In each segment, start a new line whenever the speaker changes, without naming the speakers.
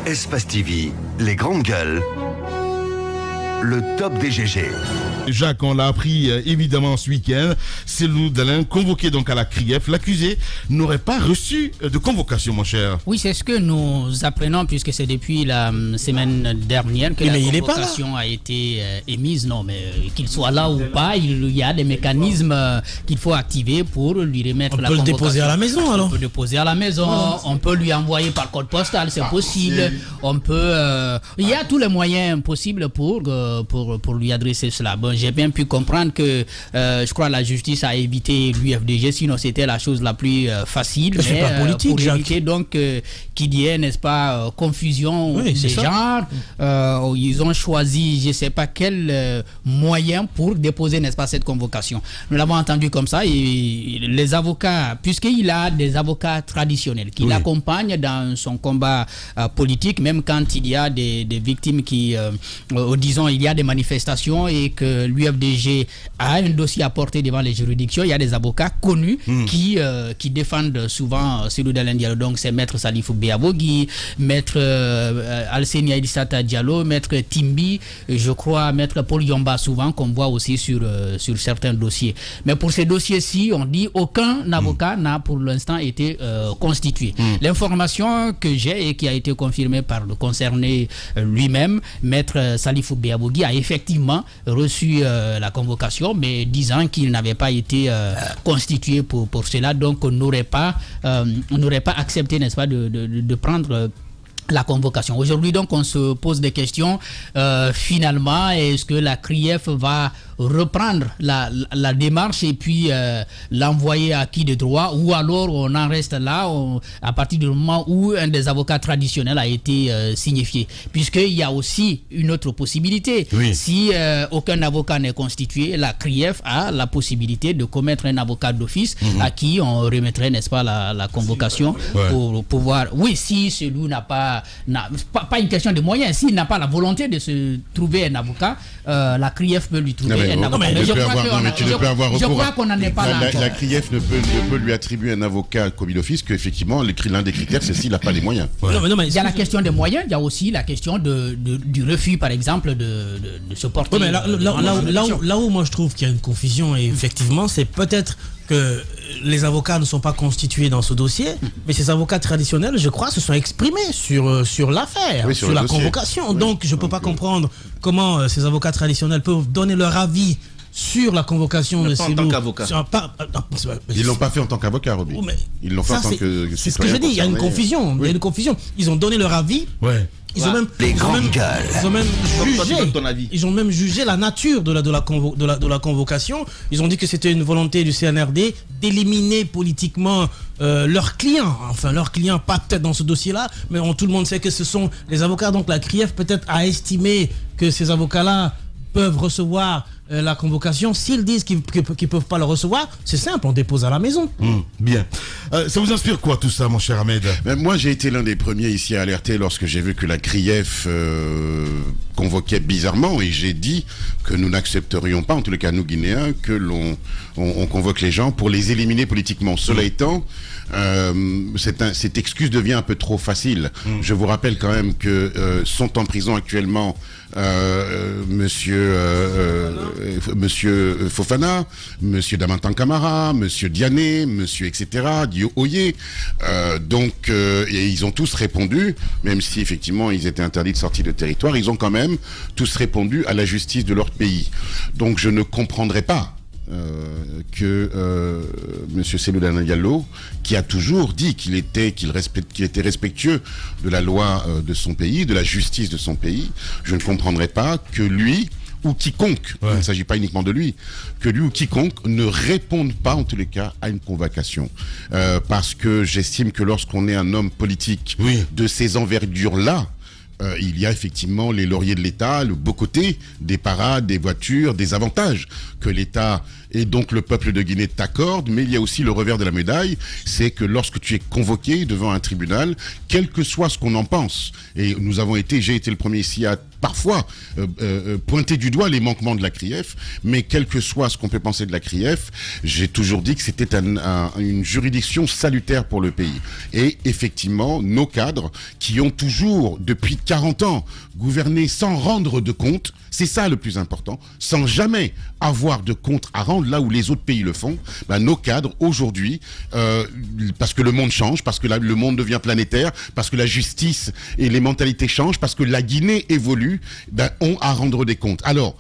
Espace TV, les grandes gueules, le top des GG.
Jacques, on l'a appris évidemment ce week-end, Cellou Dalein, convoqué donc à la CRIEF, l'accusé n'aurait pas reçu de convocation, mon cher.
Oui, c'est ce que nous apprenons, puisque c'est depuis la semaine dernière que la convocation a été émise. Non, mais qu'il soit là ou pas, il y a des mécanismes qu'il faut activer pour lui remettre la convocation.
On peut le déposer à la maison, alors.
On peut le déposer à la maison, on peut lui envoyer par code postal, c'est possible. On peut... il y a tous les moyens possibles pour lui adresser cela. Bon, j'ai bien pu comprendre que je crois la justice a évité l'UFDG, sinon c'était la chose la plus facile.
C'est pas politique,
pour
Jacques.
éviter donc qu'il y ait, n'est-ce pas, confusion des genres, ils ont choisi, je ne sais pas quel moyen pour déposer, n'est-ce pas, cette convocation. Nous l'avons entendu comme ça, et les avocats, puisqu'il a des avocats traditionnels qui l'accompagnent dans son combat politique, même quand il y a des victimes qui, disons, il y a des manifestations et que l'UFDG a un dossier à porter devant les juridictions, il y a des avocats connus qui défendent souvent Cellou Dalein Diallo. Donc c'est Maître Salifou Béabogui, Maître Alseni Aïdissata Diallo, Maître Timbi, je crois Maître Paul Yomba souvent, qu'on voit aussi sur certains dossiers. Mais pour ces dossiers-ci, on dit aucun avocat n'a pour l'instant été constitué. L'information que j'ai et qui a été confirmée par le concerné lui-même, Maître Salifou Béabogui, a effectivement reçu la convocation, mais disant qu'il n'avait pas été constitué pour cela, donc on n'aurait pas accepté, n'est-ce pas, de prendre la convocation. Aujourd'hui, donc, on se pose des questions. Finalement, est-ce que la CRIEF va reprendre la démarche et puis l'envoyer à qui de droit, ou alors on en reste là à partir du moment où un des avocats traditionnels a été signifié, puisqu'il y a aussi une autre possibilité. Si aucun avocat n'est constitué, la CRIEF a la possibilité de commettre un avocat d'office à qui on remettrait, n'est-ce pas, la convocation pour pouvoir... Oui, si celui n'a pas une question de moyens, s'il n'a pas la volonté de se trouver un avocat, la CRIEF peut lui trouver un avocat.
Mais
je crois qu'on n'en est pas là.
La CRIEF ne peut lui attribuer un avocat commis d'office qu'effectivement l'un des critères c'est s'il n'a pas les moyens.
Il y a la question des moyens, il y a aussi la question du refus, par exemple, de se porter.
Mais là où moi je trouve qu'il y a une confusion, et effectivement, c'est peut-être que les avocats ne sont pas constitués dans ce dossier, mais ces avocats traditionnels, je crois, se sont exprimés sur l'affaire, sur la convocation. Donc, je ne peux pas comprendre comment ces avocats traditionnels peuvent donner leur avis sur la convocation de Cellou.
En tant qu'avocat. Ils ne l'ont pas fait en tant qu'avocat, Roby. Ils l'ont fait en tant que...
C'est ce que je dis, il y a une confusion. Il y a une confusion. Ils ont donné leur avis. Ils ont même jugé la nature de la convocation. Ils ont dit que c'était une volonté du CNRD d'éliminer politiquement leurs clients. Enfin, leurs clients, pas peut-être dans ce dossier-là, mais tout le monde sait que ce sont les avocats. Donc la CRIEF peut-être a estimé que ces avocats-là peuvent recevoir la convocation. S'ils disent qu'ils ne peuvent pas le recevoir, c'est simple, on dépose à la maison.
Bien. Ça vous inspire quoi tout ça, mon cher Ahmed?
Moi, j'ai été l'un des premiers ici à alerter lorsque j'ai vu que la CRIEF convoquait bizarrement, et j'ai dit que nous n'accepterions pas, en tous les cas nous Guinéens, que on convoque les gens pour les éliminer politiquement. Cela étant, cette excuse devient un peu trop facile. Je vous rappelle quand même que sont en prison actuellement Monsieur Fofana, Monsieur Damantan Camara, Monsieur Diané, Monsieur etc., Dio Oye. Et ils ont tous répondu, même si effectivement ils étaient interdits de sortir de territoire, ils ont quand même tous répondu à la justice de leur pays. Donc je ne comprendrais pas que Monsieur Cellou Dalein Diallo, qui a toujours dit qu'il était respectueux de la loi de son pays, de la justice de son pays, je ne comprendrais pas que lui ou quiconque, il ne s'agit pas uniquement de lui, que lui ou quiconque ne réponde pas en tous les cas à une convocation. Parce que j'estime que lorsqu'on est un homme politique de ces envergures-là, il y a effectivement les lauriers de l'État, le beau côté, des parades, des voitures, des avantages que l'État et donc le peuple de Guinée t'accordent, mais il y a aussi le revers de la médaille, c'est que lorsque tu es convoqué devant un tribunal, quel que soit ce qu'on en pense, et j'ai été le premier ici à parfois pointer du doigt les manquements de la CRIEF, mais quel que soit ce qu'on peut penser de la CRIEF, j'ai toujours dit que c'était une juridiction salutaire pour le pays. Et effectivement, nos cadres qui ont toujours, depuis 40 ans, gouverné sans rendre de compte, c'est ça le plus important, sans jamais avoir de compte à rendre là où les autres pays le font, nos cadres aujourd'hui, parce que le monde change, parce que le monde devient planétaire, parce que la justice et les mentalités changent, parce que la Guinée évolue, ont à rendre des comptes. Alors,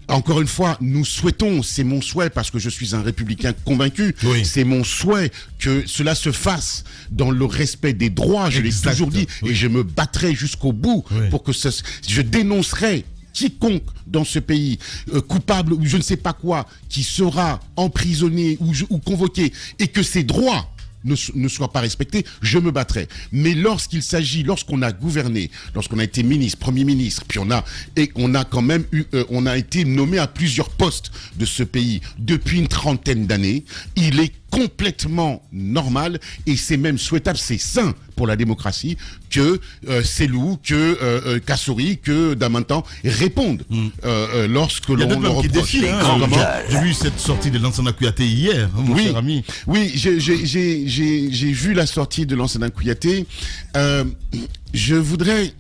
encore une fois, nous souhaitons, c'est mon souhait parce que je suis un républicain convaincu, c'est mon souhait que cela se fasse dans le respect des droits, je l'ai toujours dit, et je me battrai jusqu'au bout pour que je dénoncerai quiconque dans ce pays coupable ou je ne sais pas quoi, qui sera emprisonné ou convoqué et que ses droits ne soient pas respectés, je me battrai. Mais lorsqu'on a gouverné, lorsqu'on a été ministre, premier ministre, puis on a quand même on a été nommé à plusieurs postes de ce pays depuis une trentaine d'années, il est complètement normal et c'est même souhaitable, c'est sain pour la démocratie que Cellou, que Kassori, que Damantan répondent lorsque l'on leur reproche.
J'ai vu cette sortie de Lansana Kouyaté hier, mon cher ami.
Oui, j'ai vu la sortie de Lansana Kouyaté. Je voudrais...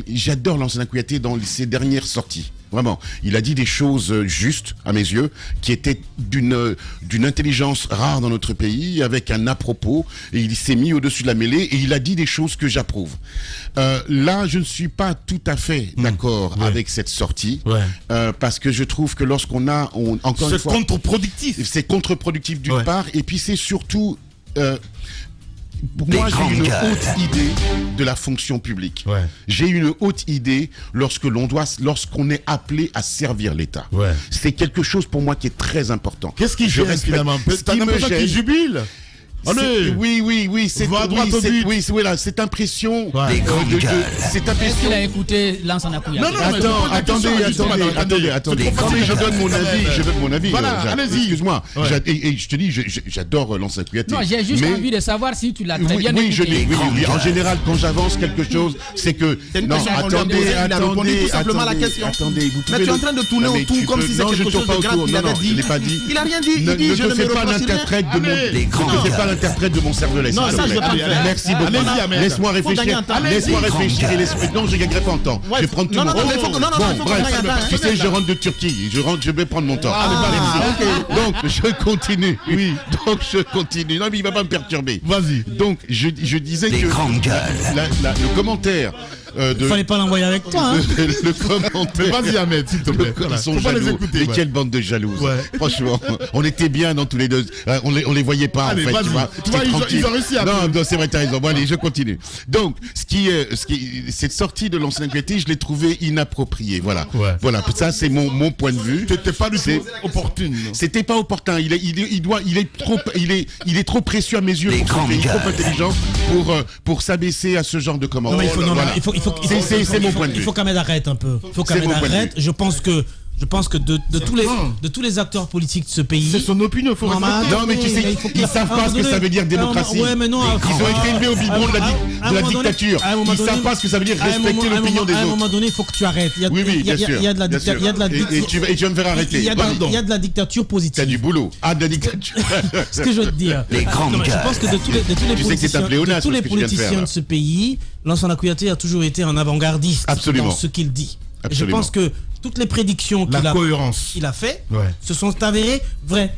J'adore Lansana Kouyaté dans ses dernières sorties. Vraiment, il a dit des choses justes, à mes yeux, qui étaient d'une intelligence rare dans notre pays, avec un à-propos, et il s'est mis au-dessus de la mêlée, et il a dit des choses que j'approuve. Là, je ne suis pas tout à fait d'accord avec cette sortie, parce que je trouve que lorsqu'on a... encore une fois,
c'est contre-productif.
C'est contre-productif d'une part, et puis c'est surtout... Pour moi, j'ai une haute idée de la fonction publique. J'ai une haute idée lorsqu'on est appelé à servir l'État. C'est quelque chose pour moi qui est très important.
Qu'est-ce qui gêne finalement? T'as l'impression qu'il jubile?
Allez. Oui, c'est
va droit au but.
Oui, voilà, cette impression.
Est-ce qu'il a écouté Lansana Kouyaté?
Non, attendez. Mais je donne mon avis.
Voilà, allez-y.
Excuse-moi. Et je te dis, j'adore Lansana Kouyaté.
Non, j'ai juste envie de savoir si tu l'as très bien écouté.
Oui. En général, quand j'avance quelque chose, c'est que...
Non, attendez. Il a répondu tout simplement à la question.
Attendez,
mais tu es en train de tourner autour comme si c'était quelque chose de grave qu'il avait dit.
Je l'ai pas dit.
Il a rien dit. Il dit, je ne me reproche rien.
L'interprète de mon cervelet.
Non, ça je vais pas le faire.
Merci beaucoup. Laisse-moi réfléchir. Non, je gagnerai pas en temps. Je vais prendre tout mon temps. Bon, bref, tu sais, je rentre de Turquie. Je vais prendre mon temps. Donc, je continue. Non, mais il va pas me perturber.
Vas-y.
Donc, je disais que le commentaire...
Il fallait pas l'envoyer avec toi.
Le commentaire.
Vas-y, Ahmed, s'il te plaît.
Ils sont jaloux. Mais quelle bande de jalouses. Franchement, on était bien dans tous les deux. On les voyait pas,
allez,
en fait.
Tu vois, ils ont réussi à...
Non, c'est vrai, t'as raison. Bon, allez, je continue. Donc, cette sortie de Lansana Kouyaté, je l'ai trouvée inappropriée. Voilà. Ça, c'est mon point de vue.
C'était pas du tout opportune.
C'était pas opportun. Il est trop précieux à mes yeux pour son pays, trop intelligent pour s'abaisser à ce genre de commentaires. C'est mon point de vue.
Il faut qu'Ahmed arrête un peu. Je pense que de tous les acteurs politiques de ce pays...
C'est son opinion, faut respecter.
Non, mais tu sais, ils savent pas ce que ça veut dire démocratie. Ils ont été élevés au biberon de la dictature. Ils savent pas ce que ça veut dire respecter l'opinion des autres.
À un moment donné, il faut que tu arrêtes.
Oui, bien sûr.
Il y a de la dictature.
Et tu vas me faire arrêter.
Il y a de la dictature positive.
T'as du boulot. De la dictature.
Ce que je veux te dire. Je pense que de tous les politiciens de ce pays, Lansana Kouyaté a toujours été un avant-gardiste dans ce qu'il dit. Je pense que toutes les prédictions qu'il a fait se sont avérées vraies.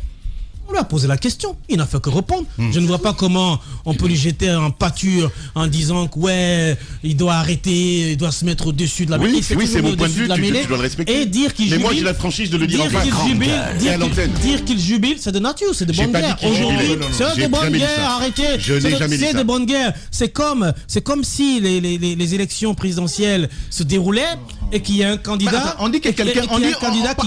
On lui a posé la question, il n'a fait que répondre. Je ne vois pas comment on peut lui jeter un pâture en disant que il doit arrêter, il doit se mettre au-dessus de la mêlée.
Oui, c'est mon point de vue, tu dois le respecter.
Et dire qu'il jubile.
Mais moi j'ai la franchise de le dire en face.
Dire qu'il jubile, c'est de nature, c'est de bonne guerre. Aujourd'hui, c'est de bonne guerre, arrêtez.
Je n'ai jamais dit ça.
C'est de bonne guerre. C'est comme si les élections présidentielles se déroulaient et qu'il y a un candidat.
On dit que quelqu'un
qui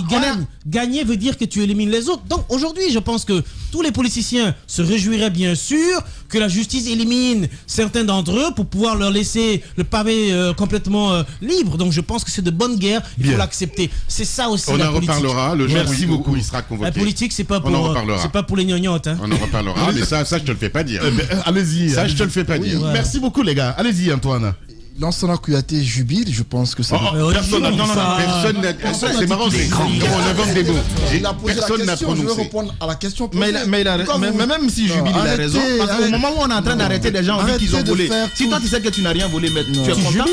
gagne. Gagner veut dire que tu élimines les autres. Donc aujourd'hui, je pense que que tous les politiciens se réjouiraient bien sûr que la justice élimine certains d'entre eux pour pouvoir leur laisser le pavé complètement libre. Donc je pense que c'est de bonne guerre, il faut l'accepter. C'est ça aussi
on
la
en
politique.
reparlera le jour où il sera convoqué.
La politique, c'est pas pour les gnognottes. Hein.
On en reparlera, mais ça je te le fais pas dire.
Allez-y.
Ça je te le fais pas dire.
Merci beaucoup les gars. Allez-y Antoine.
Lansana Kouyaté jubile, je pense que c'est...
Personne c'est marrant, on invente des mots. Personne n'a prononcé.
Je vais répondre à la question.
Mais même si jubile, il a raison. Parce qu'au moment où on est en train d'arrêter des gens, on dit qu'ils ont volé. Si toi tu sais que tu n'as rien volé, mais tu es content.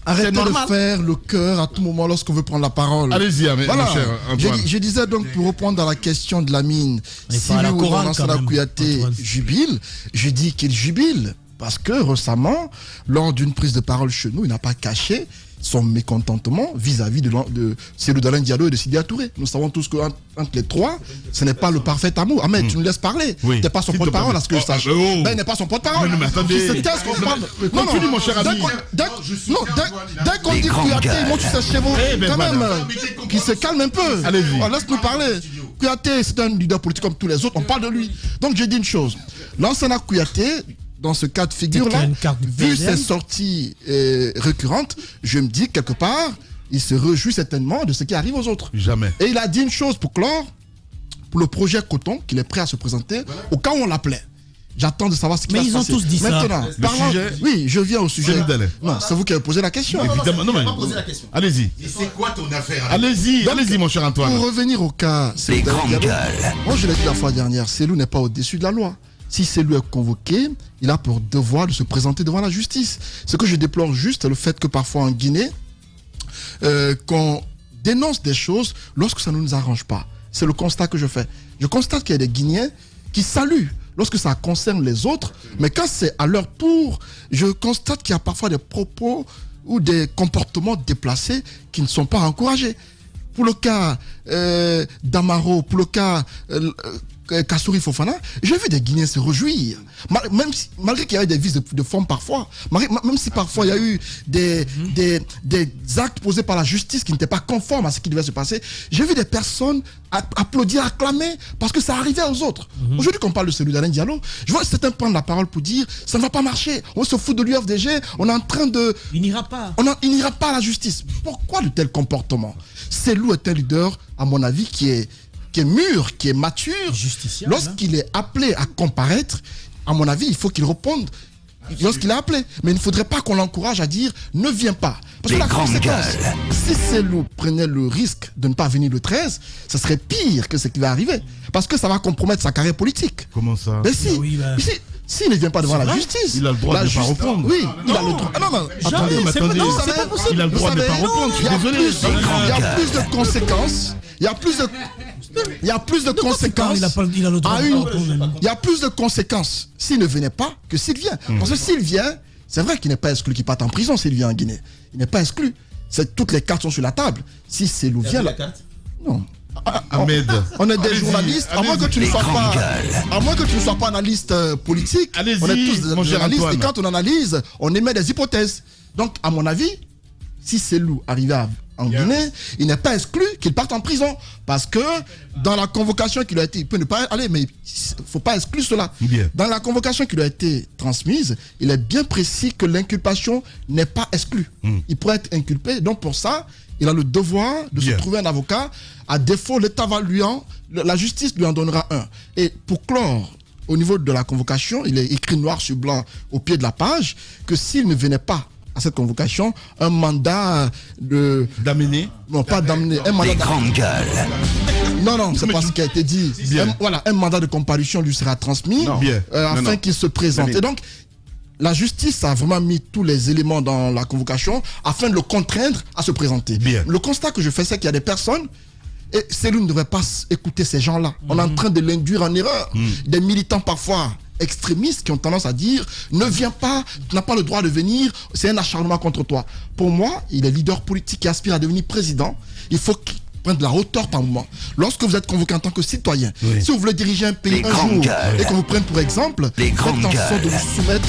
Arrêtez de faire le cœur à tout moment lorsqu'on veut prendre la parole.
Allez-y, mon cher Antoine.
Je disais donc, pour répondre à la question de Lamine, si Lansana Kouyaté jubile, je dis qu'il jubile. Parce que récemment, lors d'une prise de parole chez nous, il n'a pas caché son mécontentement vis-à-vis de Cellou Dalein Diallo et de Sidya Touré. Nous savons tous qu'entre les trois, ce n'est pas le parfait amour. Ahmed, tu nous laisses parler. Tu n'es pas son porte-parole, à ce que je sache. Ben, il n'est pas son porte-parole.
Mais attendez.
Non, mon cher ami. Dès qu'on dit Kouyaté, ils montent sur ses chevaux. Quand même, qu'il se calme un peu.
Allez-y.
Laisse-nous parler. Kouyaté, c'est un leader politique comme tous les autres. On parle de lui. Donc, je dis une chose. Lansana Kouyaté, dans ce cas de figure-là, vu ses sorties récurrentes, je me dis quelque part, il se réjouit certainement de ce qui arrive aux autres.
Jamais.
Et il a dit une chose pour clore, pour le projet Coton, qu'il est prêt à se présenter au cas où on l'appelait. J'attends de savoir ce qui va se passer.
Mais ils ont tous dit
maintenant,
ça.
Parlons, oui, je viens au sujet. Non, c'est vous qui avez posé la question.
Évidemment, non, mais allez-y.
Et c'est quoi ton affaire?
Allez-y, mon cher Antoine.
Pour revenir au cas,
Les grandes gueules.
moi je l'ai dit la fois dernière, Cellou n'est pas au-dessus de la loi. Si Cellou est convoqué, il a pour devoir de se présenter devant la justice. Ce que je déplore juste, c'est le fait que parfois en Guinée, qu'on dénonce des choses lorsque ça ne nous arrange pas. C'est le constat que je fais. Je constate qu'il y a des Guinéens qui saluent lorsque ça concerne les autres, mais quand c'est à leur tour, je constate qu'il y a parfois des propos ou des comportements déplacés qui ne sont pas encouragés. Pour le cas d'Amaro, pour le cas Kassouri Fofana, j'ai vu des Guinéens se réjouir. Malgré qu'il y a eu des vices de forme parfois, même si parfois il y a eu des actes posés par la justice qui n'étaient pas conformes à ce qui devait se passer, j'ai vu des personnes applaudir, acclamer, parce que ça arrivait aux autres. Aujourd'hui, qu'on parle de Cellou Dalein Diallo, je vois certains prendre la parole pour dire ça ne va pas marcher, on se fout de l'UFDG, on est en train de...
Il n'ira pas.
Il n'ira pas à la justice. Pourquoi de tels comportements? Cellou est un leader, à mon avis, qui est mûr, qui est mature. Lorsqu'il est appelé à comparaître, à mon avis, il faut qu'il réponde lorsqu'il est appelé. Mais il ne faudrait pas qu'on l'encourage à dire ne viens pas. Parce que la conséquence, si Cellou prenait le risque de ne pas venir le 13, ça serait pire que ce qui va arriver. Parce que ça va compromettre sa carrière politique.
Comment ça?
Mais s'il ne vient pas devant la justice,
il a le droit de ne pas répondre.
Oui, il a le droit. Non, attendez,
c'est pas possible. Il a le droit de ne pas répondre. Je suis désolé.
Il y a plus de conséquences. Il y a plus de conséquences.
Il a le droit de répondre.
Il y a plus de conséquences s'il ne venait pas que s'il vient. Parce que s'il vient, c'est vrai qu'il n'est pas exclu qu'il parte en prison s'il vient en Guinée. Il n'est pas exclu. Toutes les cartes sont sur la table. Si Cellou vient là. Non.
Ahmed.
On est des journalistes, à moins que tu ne sois pas analyste politique. On est tous des journalistes et quand on analyse, on émet des hypothèses. Donc, à mon avis, si Cellou arrivait en Guinée, il n'est pas exclu qu'il parte en prison. Parce que dans la convocation qui lui a été... Il peut ne pas aller, mais il ne faut pas exclure cela.
Bien.
Dans la convocation qui lui a été transmise, il est bien précis que l'inculpation n'est pas exclue. Il pourrait être inculpé. Donc pour ça, il a le devoir de se trouver un avocat. À défaut, l'État va la justice lui en donnera un. Et pour clore, au niveau de la convocation, il est écrit noir sur blanc au pied de la page que s'il ne venait pas à cette convocation, un mandat
d'amener.
Non, pas d'amener. Un mandat
Les grandes gueules.
Non, c'est pas ce qui a été dit. Un mandat de comparution lui sera transmis afin qu'il se présente. Et donc, la justice a vraiment mis tous les éléments dans la convocation afin de le contraindre à se présenter. Le constat que je fais, c'est qu'il y a des personnes, et Cellou ne devrait pas écouter ces gens-là. On est en train de l'induire en erreur. Des militants parfois extrémistes qui ont tendance à dire ne viens pas, tu n'as pas le droit de venir, c'est un acharnement contre toi. Pour moi, il est leader politique qui aspire à devenir président. Il faut qu'il prenne de la hauteur par moment. Lorsque vous êtes convoqué en tant que citoyen, si vous voulez diriger un pays un jour et qu'on vous prenne pour exemple, faites en sorte de vous soumettre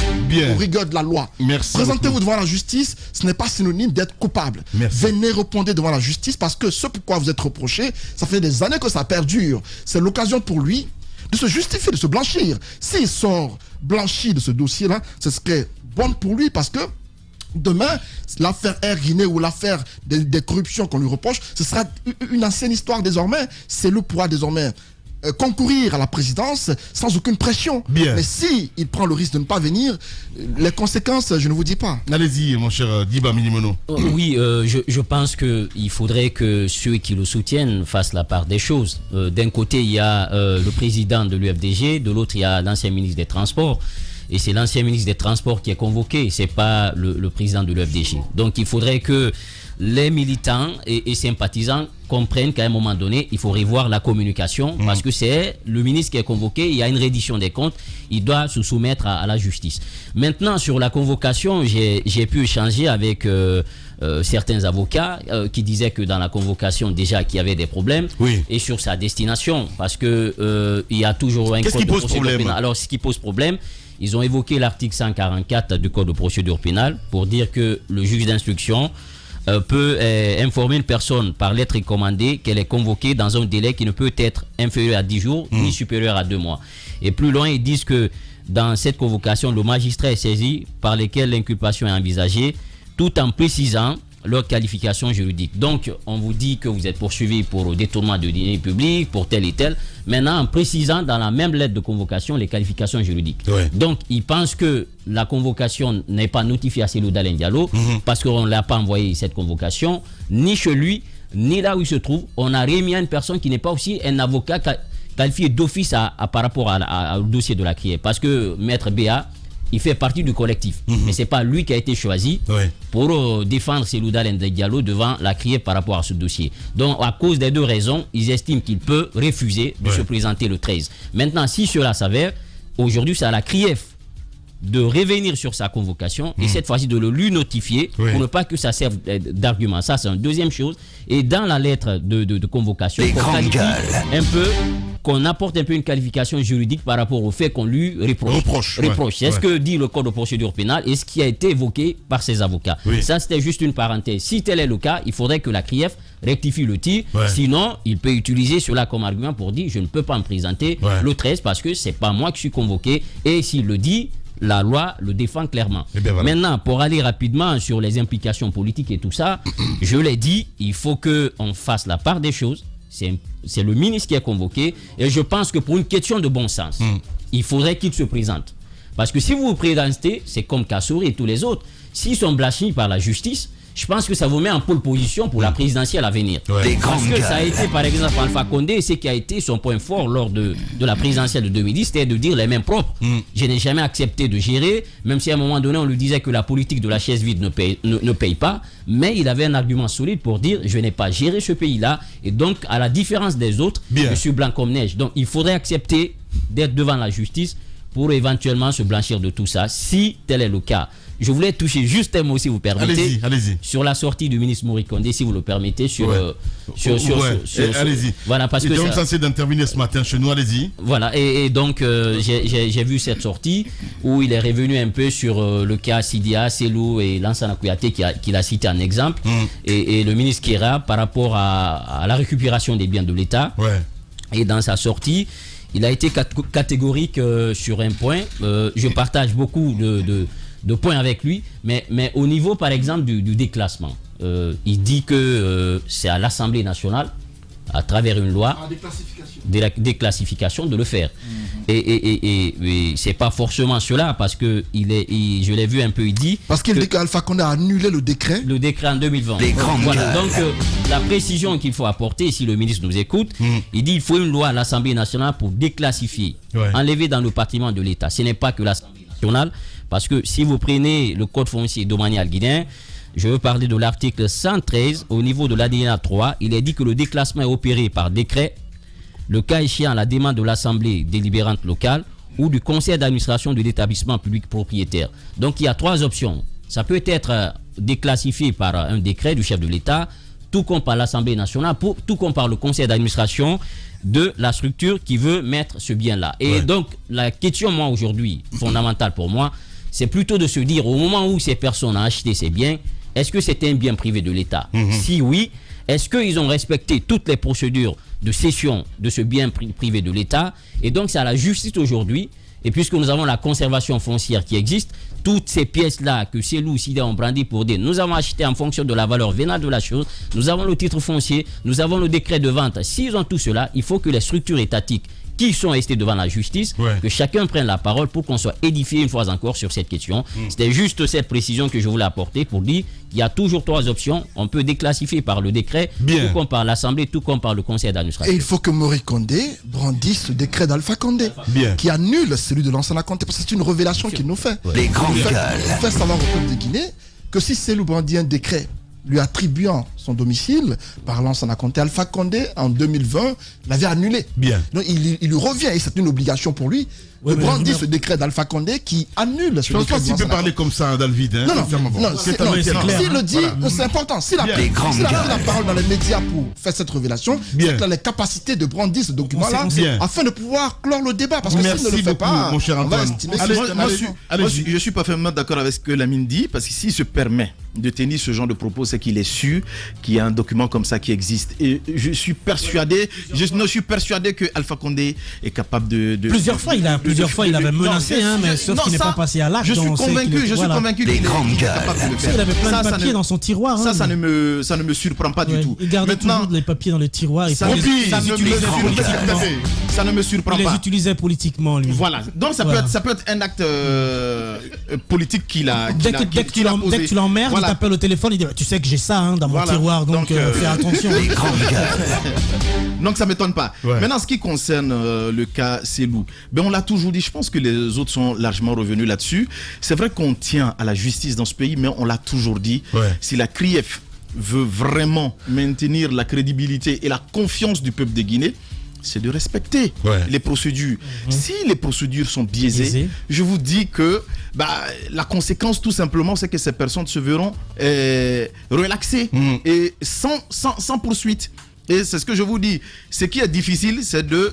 aux rigueurs de la loi. Présentez-vous devant la justice, ce n'est pas synonyme d'être coupable. Venez répondre devant la justice parce que ce pourquoi vous êtes reproché, ça fait des années que ça perdure. C'est l'occasion pour lui de se justifier, de se blanchir. S'il sort blanchi de ce dossier-là, ce serait bon pour lui parce que demain, l'affaire Air Guinée ou l'affaire des corruptions qu'on lui reproche, ce sera une ancienne histoire désormais. C'est le pourra désormais concourir à la présidence sans aucune pression.
Bien.
Mais si il prend le risque de ne pas venir, les conséquences, je ne vous dis pas.
Allez-y, mon cher Diba Minimono.
Oui, je pense qu'il faudrait que ceux qui le soutiennent fassent la part des choses. D'un côté, il y a le président de l'UFDG, de l'autre, il y a l'ancien ministre des Transports. Et c'est l'ancien ministre des Transports qui est convoqué, c'est pas le président de l'UFDG. Donc il faudrait que les militants et sympathisants comprennent qu'à un moment donné, il faut revoir la communication parce que c'est le ministre qui est convoqué, il y a une reddition des comptes, il doit se soumettre à la justice. Maintenant, sur la convocation, j'ai pu échanger avec certains avocats qui disaient que dans la convocation, déjà, qu'il y avait des problèmes et sur sa destination parce que il y a toujours un code de procédure pénale. Alors, ce qui pose problème, ils ont évoqué l'article 144 du Code de procédure pénale pour dire que le juge d'instruction peut informer une personne par lettre recommandée qu'elle est convoquée dans un délai qui ne peut être inférieur à 10 jours ni supérieur à 2 mois. Et plus loin, ils disent que dans cette convocation, le magistrat est saisi par lesquels l'inculpation est envisagée tout en précisant leur qualification juridique. Donc, on vous dit que vous êtes poursuivi pour détournement de deniers publics, pour tel et tel. Maintenant, en précisant dans la même lettre de convocation les qualifications juridiques. Donc, ils pensent que la convocation n'est pas notifiée à Cellou Dalein Diallo parce qu'on ne l'a pas envoyé cette convocation, ni chez lui, ni là où il se trouve. On a remis à une personne qui n'est pas aussi un avocat qualifié d'office par rapport au dossier de la CRIEF. Parce que Maître Béa, il fait partie du collectif. Mais ce n'est pas lui qui a été choisi pour défendre Cellou Dalein Diallo devant la CRIEF par rapport à ce dossier. Donc, à cause des deux raisons, ils estiment qu'il peut refuser de se présenter le 13. Maintenant, si cela s'avère, aujourd'hui, c'est à la CRIEF de revenir sur sa convocation et cette fois-ci de le lui notifier pour ne pas que ça serve d'argument. Ça, c'est une deuxième chose. Et dans la lettre de convocation, qu'on apporte un peu une qualification juridique par rapport au fait qu'on lui reproche. C'est ce que dit le Code de procédure pénale et ce qui a été évoqué par ses avocats. Ça, c'était juste une parenthèse. Si tel est le cas, il faudrait que la CRIEF rectifie le tir. Sinon, il peut utiliser cela comme argument pour dire je ne peux pas me présenter le 13 parce que c'est pas moi qui suis convoqué. Et s'il le dit, la loi le défend clairement. Maintenant, pour aller rapidement sur les implications politiques et tout ça, je l'ai dit, il faut qu'on fasse la part des choses. C'est le ministre qui est convoqué. Et je pense que pour une question de bon sens, il faudrait qu'il se présente. Parce que si vous vous présentez, c'est comme Kassouri et tous les autres. S'ils sont blanchis par la justice, je pense que ça vous met en pole position pour la présidentielle à venir. Parce que ça a été, par exemple, Alpha Condé, ce qui a été son point fort lors de la présidentielle de 2010, c'était de dire les mains propres. Je n'ai jamais accepté de gérer, même si à un moment donné, on lui disait que la politique de la chaise vide ne paye pas, mais il avait un argument solide pour dire je n'ai pas géré ce pays-là, et donc, à la différence des autres, je suis blanc comme neige. Donc, il faudrait accepter d'être devant la justice pour éventuellement se blanchir de tout ça, si tel est le cas. Je voulais toucher juste un mot, si vous permettez, sur la sortie du ministre Mori Kondé, si vous le permettez,
allez-y.
Voilà, parce que
on est censé d'intervenir ce matin chez nous, allez-y.
Voilà, et donc j'ai vu cette sortie où il est revenu un peu sur le cas Sidia, Cellou et Lansana Kouyaté qu'il a cité en exemple, et le ministre Kera par rapport à la récupération des biens de l'État. Et dans sa sortie, il a été catégorique sur un point. Je partage beaucoup de points avec lui, mais au niveau par exemple du déclassement, il dit que c'est à l'Assemblée nationale, à travers une loi de la déclassification, de le faire. Et c'est pas forcément cela, parce que je l'ai vu un peu, il dit...
Parce qu'il dit qu'Alpha Condé a annulé le décret.
Le décret en 2020. Voilà, donc la précision qu'il faut apporter, si le ministre nous écoute, il dit qu'il faut une loi à l'Assemblée nationale pour déclassifier, enlever dans le patrimoine de l'État. Ce n'est pas que l'Assemblée nationale, parce que si vous prenez le code foncier domanial guinéen, je veux parler de l'article 113, au niveau de l'alinéa 3, il est dit que le déclassement est opéré par décret, le cas échéant à la demande de l'Assemblée délibérante locale ou du conseil d'administration de l'établissement public propriétaire. Donc il y a 3 options. Ça peut être déclassifié par un décret du chef de l'État, tout comme par l'Assemblée nationale, tout comme par le conseil d'administration de la structure qui veut mettre ce bien-là. Et donc la question, moi aujourd'hui, fondamentale pour moi, c'est plutôt de se dire, au moment où ces personnes ont acheté ces biens, est-ce que c'était un bien privé de l'État? Si oui, Est-ce qu'ils ont respecté toutes les procédures de cession de ce bien privé de l'État? Et donc c'est à la justice aujourd'hui. Et puisque nous avons la conservation foncière qui existe, toutes ces pièces-là que Selou Sida ont brandi pour dire, nous avons acheté en fonction de la valeur vénale de la chose, nous avons le titre foncier, nous avons le décret de vente. S'ils ont tout cela, il faut que les structures étatiques qui sont restés devant la justice, que chacun prenne la parole pour qu'on soit édifié une fois encore sur cette question. C'était juste cette précision que je voulais apporter pour dire qu'il y a toujours 3 options. On peut déclassifier par le décret, tout comme par l'Assemblée, tout comme par le Conseil d'administration.
Et il faut que Mori Condé brandisse le décret d'Alpha Condé, qui annule celui de Lansana Conté, parce que c'est une révélation qu'il nous fait.
Les grandes gueules.
Il fait savoir au peuple de Guinée que si Selou brandit un décret lui attribuant son domicile par Lansana Conté, Alpha Condé, en 2020, l'avait annulé. Donc il lui revient, et c'est une obligation pour lui, de brandir ce décret d'Alpha Condé qui annule ce décret.
Je pense pas qu'il peut parler comme ça dans le vide. Hein,
non, s'il le dit, c'est important. S'il a pris la parole dans les médias pour faire cette révélation, c'est qu'il a les capacités de brandir ce document-là afin de pouvoir clore le débat. Parce que s'il ne le fait pas,
mon cher Antoine.
Je suis parfaitement d'accord avec ce que Lamine dit, parce que s'il se permet de tenir ce genre de propos, c'est qu'il est sûr qu'il y a un document comme ça qui existe. Et je suis persuadé que Alpha Condé est capable de...
Plusieurs fois, il avait menacé, mais sauf qu'il n'est pas passé à l'acte.
Je suis convaincu qu'il est capable de le faire.
Il avait plein de papiers dans son tiroir.
Ça ne me surprend pas du tout.
Il gardait toujours les papiers dans le tiroir.
Ça ne me surprend pas.
Il les utilisait politiquement, lui.
Voilà. Donc ça peut être un acte politique qu'il a
Dès que tu l'emmerdes, il t'appelle au téléphone, il dit tu sais que j'ai ça dans mon tiroir, donc fais attention.
Donc ça ne m'étonne pas. Maintenant, ce qui concerne le cas Selou, on l'a toujours dit, je pense que les autres sont largement revenus là-dessus. C'est vrai qu'on tient à la justice dans ce pays, mais on l'a toujours dit, si la CRIEF veut vraiment maintenir la crédibilité et la confiance du peuple de Guinée, c'est de respecter les procédures. Si les procédures sont biaisées, je vous dis que la conséquence tout simplement, c'est que ces personnes se verront relaxées et sans poursuite. Et c'est ce que je vous dis. Ce qui est difficile, c'est de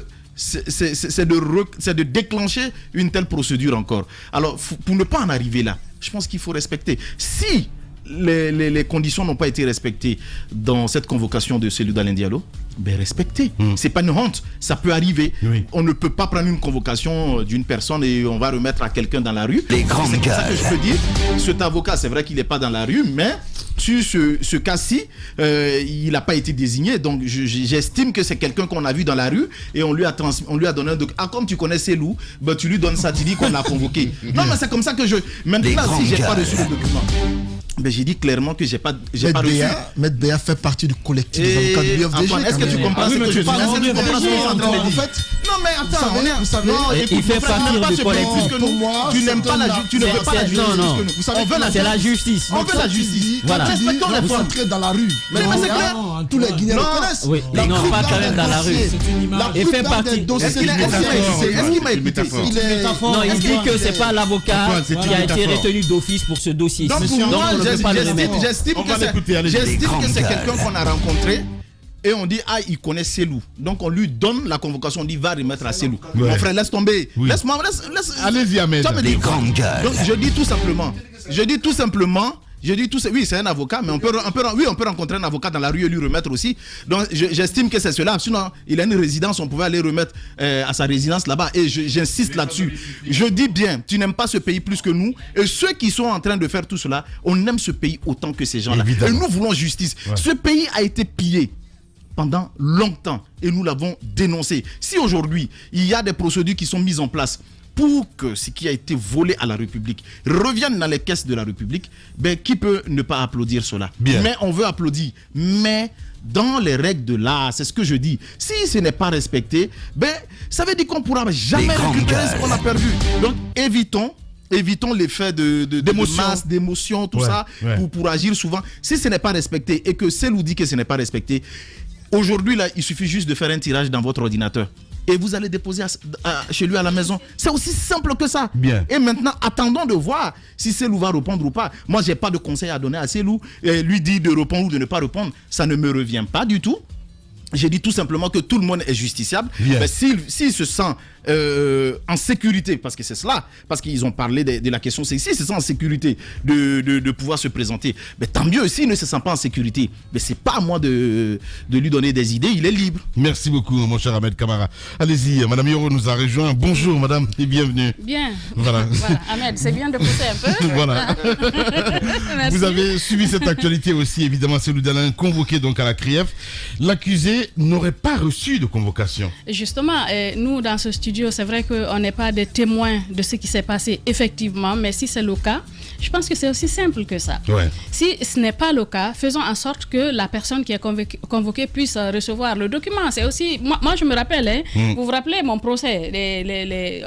déclencher une telle procédure encore. Alors, pour ne pas en arriver là, je pense qu'il faut respecter. Si les conditions n'ont pas été respectées dans cette convocation de Selou Dalein Diallo, respectez. C'est pas une honte, ça peut arriver. On ne peut pas prendre une convocation d'une personne et on va remettre à quelqu'un dans la rue. C'est ça que je peux dire. Cet avocat, c'est vrai qu'il n'est pas dans la rue, mais sur ce cas-ci, il n'a pas été désigné. Donc j'estime que c'est quelqu'un qu'on a vu dans la rue et on lui a donné un document. Comme tu connais Selou, tu lui donnes ça, tu dis qu'on l'a convoqué. Non, mais c'est comme ça que maintenant, si j'ai pas reçu le document, j'ai dit clairement que j'ai pas reçu.
Maître Béa fait partie du collectif des avocats de l'UFDG.
Est-ce que tu comprends ce que je dis? En fait, non mais attends, vous savez,
il fait partie du collectif.
Pour moi, tu n'aimes pas la justice, tu ne veux pas la justice.
Non, c'est la justice.
On veut la justice.
Voilà.
Respectons les fois entrer dans la rue. Mais c'est clair. Tous les Guinéens le connaissent.
Oui, non, pas quand même dans la rue. Il fait partie.
Est-ce qu'il m'a écouté?
Non, il dit que c'est pas l'avocat qui a été retenu d'office pour ce dossier. Donc
j'estime que c'est quelqu'un qu'on a rencontré et on dit il connaît Selou, donc on lui donne la convocation, on dit va remettre à Selou. Mon frère, laisse tomber, laisse
allez-y Ahmed.
Donc je dis tout simplement, oui, c'est un avocat, mais on peut rencontrer un avocat dans la rue et lui remettre aussi. Donc j'estime que c'est cela. Sinon, il a une résidence, on pouvait aller remettre à sa résidence là-bas. Et j'insiste là-dessus. Je dis bien, tu n'aimes pas ce pays plus que nous. Et ceux qui sont en train de faire tout cela, on aime ce pays autant que ces gens-là. Et nous voulons justice. Ce pays a été pillé pendant longtemps et nous l'avons dénoncé. Si aujourd'hui, il y a des procédures qui sont mises en place pour que ce qui a été volé à la République revienne dans les caisses de la République, qui peut ne pas applaudir cela? Mais on veut applaudir. Mais dans les règles de l'art, c'est ce que je dis. Si ce n'est pas respecté, ça veut dire qu'on ne pourra jamais récupérer ce qu'on a perdu. Donc évitons l'effet de masse, d'émotion, tout ça, pour agir souvent. Si ce n'est pas respecté et que Selou dit que ce n'est pas respecté, aujourd'hui, là, il suffit juste de faire un tirage dans votre ordinateur. Et vous allez déposer chez lui à la maison. C'est aussi simple que ça. Et maintenant, attendons de voir si Selou va répondre ou pas. Moi, je n'ai pas de conseil à donner à Selou. Lui dire de répondre ou de ne pas répondre, ça ne me revient pas du tout. j'ai dit tout simplement que tout le monde est justiciable.
Bien.
Mais s'il se sent en sécurité, parce que c'est cela, parce qu'ils ont parlé de la question, c'est s'il se sent en sécurité de pouvoir se présenter, mais tant mieux. S'il ne se sent pas en sécurité, mais c'est pas à moi de lui donner des idées, il est libre.
Merci beaucoup, mon cher Ahmed Kamara. Allez-y, Madame Yoro nous a rejoint. Bonjour, Madame, et bienvenue.
Bien.
Voilà.
Ahmed, c'est bien de pousser un peu.
Voilà.
Merci.
Vous avez suivi cette actualité aussi, évidemment, Cellou Dalein, convoqué donc à la CRIEF. L'accusé n'aurait pas reçu de convocation.
Justement, nous, dans ce studio, c'est vrai qu'on n'est pas des témoins de ce qui s'est passé effectivement, mais si c'est le cas, je pense que c'est aussi simple que ça.
Ouais.
Si ce n'est pas le cas, faisons en sorte que la personne qui est convoquée puisse recevoir le document. C'est aussi, moi je me rappelle, vous vous rappelez mon procès,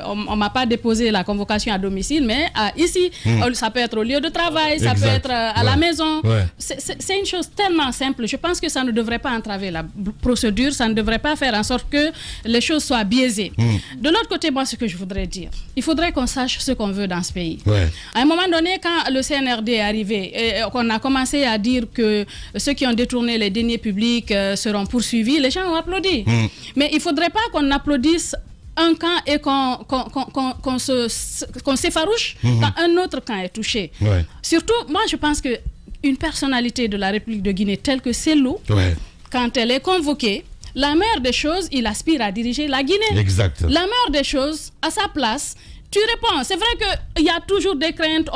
on m'a pas déposé la convocation à domicile, mais ici, ça peut être au lieu de travail, ça peut être à la maison.
Ouais.
C'est une chose tellement simple. Je pense que ça ne devrait pas entraver la procédure, ça ne devrait pas faire en sorte que les choses soient biaisées. De l'autre côté, moi, ce que je voudrais dire, il faudrait qu'on sache ce qu'on veut dans ce pays.
Ouais.
À un moment donné, quand le CNRD est arrivé et qu'on a commencé à dire que ceux qui ont détourné les deniers publics seront poursuivis, les gens ont applaudi. Mais il ne faudrait pas qu'on applaudisse un camp et qu'on s'effarouche quand un autre camp est touché.
Ouais.
Surtout, moi, je pense qu'une personnalité de la République de Guinée telle que Cellou, quand elle est convoquée, la meilleure des choses, il aspire à diriger la Guinée.
Exact.
La meilleure des choses, à sa place, tu réponds. C'est vrai qu'il y a toujours des craintes.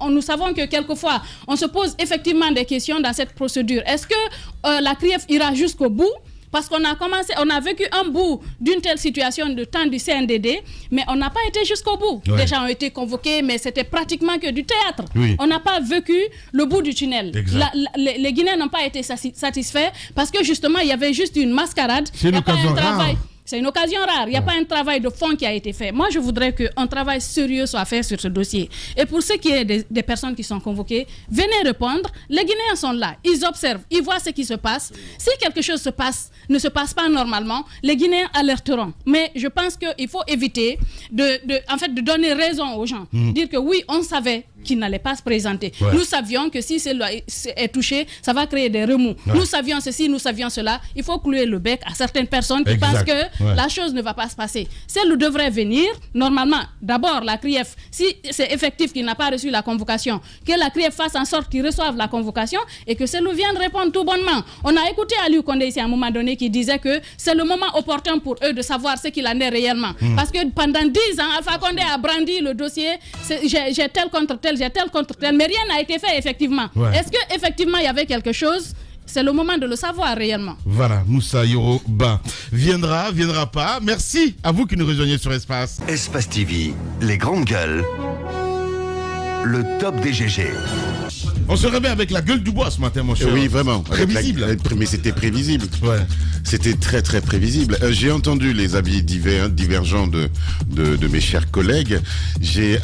Nous savons que quelquefois, on se pose effectivement des questions dans cette procédure. Est-ce que la CRIEF ira jusqu'au bout? Parce qu'on a vécu un bout d'une telle situation de temps du CNDD, mais on n'a pas été jusqu'au bout.
Ouais.
Les gens ont été convoqués, mais c'était pratiquement que du théâtre.
Oui.
On n'a pas vécu le bout du tunnel. Les Guinéens n'ont pas été satisfaits parce que justement, il y avait juste une mascarade.
C'est une occasion rare.
C'est une occasion rare. Il n'y a pas un travail de fond qui a été fait. Moi, je voudrais qu'un travail sérieux soit fait sur ce dossier. Et pour ce qui est des personnes qui sont convoquées, venez répondre. Les Guinéens sont là. Ils observent. Ils voient ce qui se passe. Si quelque chose ne se passe pas normalement, les Guinéens alerteront. Mais je pense qu'il faut éviter de donner raison aux gens. Dire que oui, on savait qu'il n'allait pas se présenter. Ouais. Nous savions que si celui-là est touché, ça va créer des remous. Ouais. Nous savions ceci, nous savions cela. Il faut clouer le bec à certaines personnes qui pensent que la chose ne va pas se passer. Celle devrait venir, normalement, d'abord la CRIEF, si c'est effectif qu'il n'a pas reçu la convocation, que la CRIEF fasse en sorte qu'il reçoive la convocation et que celle vienne répondre tout bonnement. On a écouté Aliou Condé ici à un moment donné qui disait que c'est le moment opportun pour eux de savoir ce qu'il en est réellement. Parce que pendant 10 ans, Alpha Condé a brandi le dossier, j'ai tel contre tel, j'ai tel contre tel, mais rien n'a été fait effectivement. Ouais. Est-ce qu'effectivement il y avait quelque chose? C'est le moment de le savoir réellement.
Voilà, Moussa Yoroba viendra pas. Merci à vous qui nous rejoignez sur Espace.
Espace TV, les grandes gueules, le top des GG.
On se réveille avec la gueule du bois ce matin, mon cher.
Oui, vraiment.
Prévisible.
Mais c'était prévisible.
Ouais.
C'était très, très prévisible. J'ai entendu les avis divergents de mes chers collègues. J'ai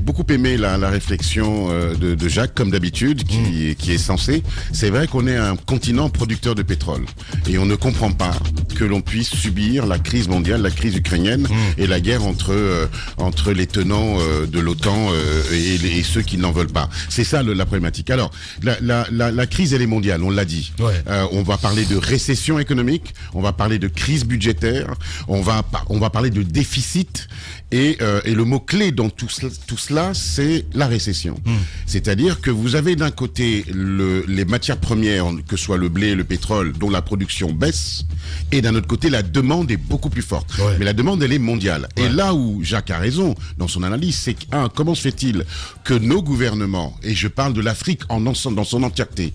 beaucoup aimé la réflexion de Jacques, comme d'habitude, qui est censé. C'est vrai qu'on est un continent producteur de pétrole. Et on ne comprend pas que l'on puisse subir la crise mondiale, la crise ukrainienne et la guerre entre les tenants de l'OTAN et ceux qui n'en veulent pas. C'est ça la problématique. Alors, la crise, elle est mondiale, on l'a dit. Ouais. On va parler de récession économique, on va parler de crise budgétaire, on va parler de déficit, et le mot-clé dans tout cela, c'est la récession. C'est-à-dire que vous avez d'un côté les matières premières, que ce soit le blé, le pétrole, dont la production baisse, et d'un autre côté, la demande est beaucoup plus forte. Ouais. Mais la demande, elle est mondiale. Ouais. Et là où Jacques a raison dans son analyse, c'est comment se fait-il que nos gouvernements, et je parle de l'Afrique dans son entièreté,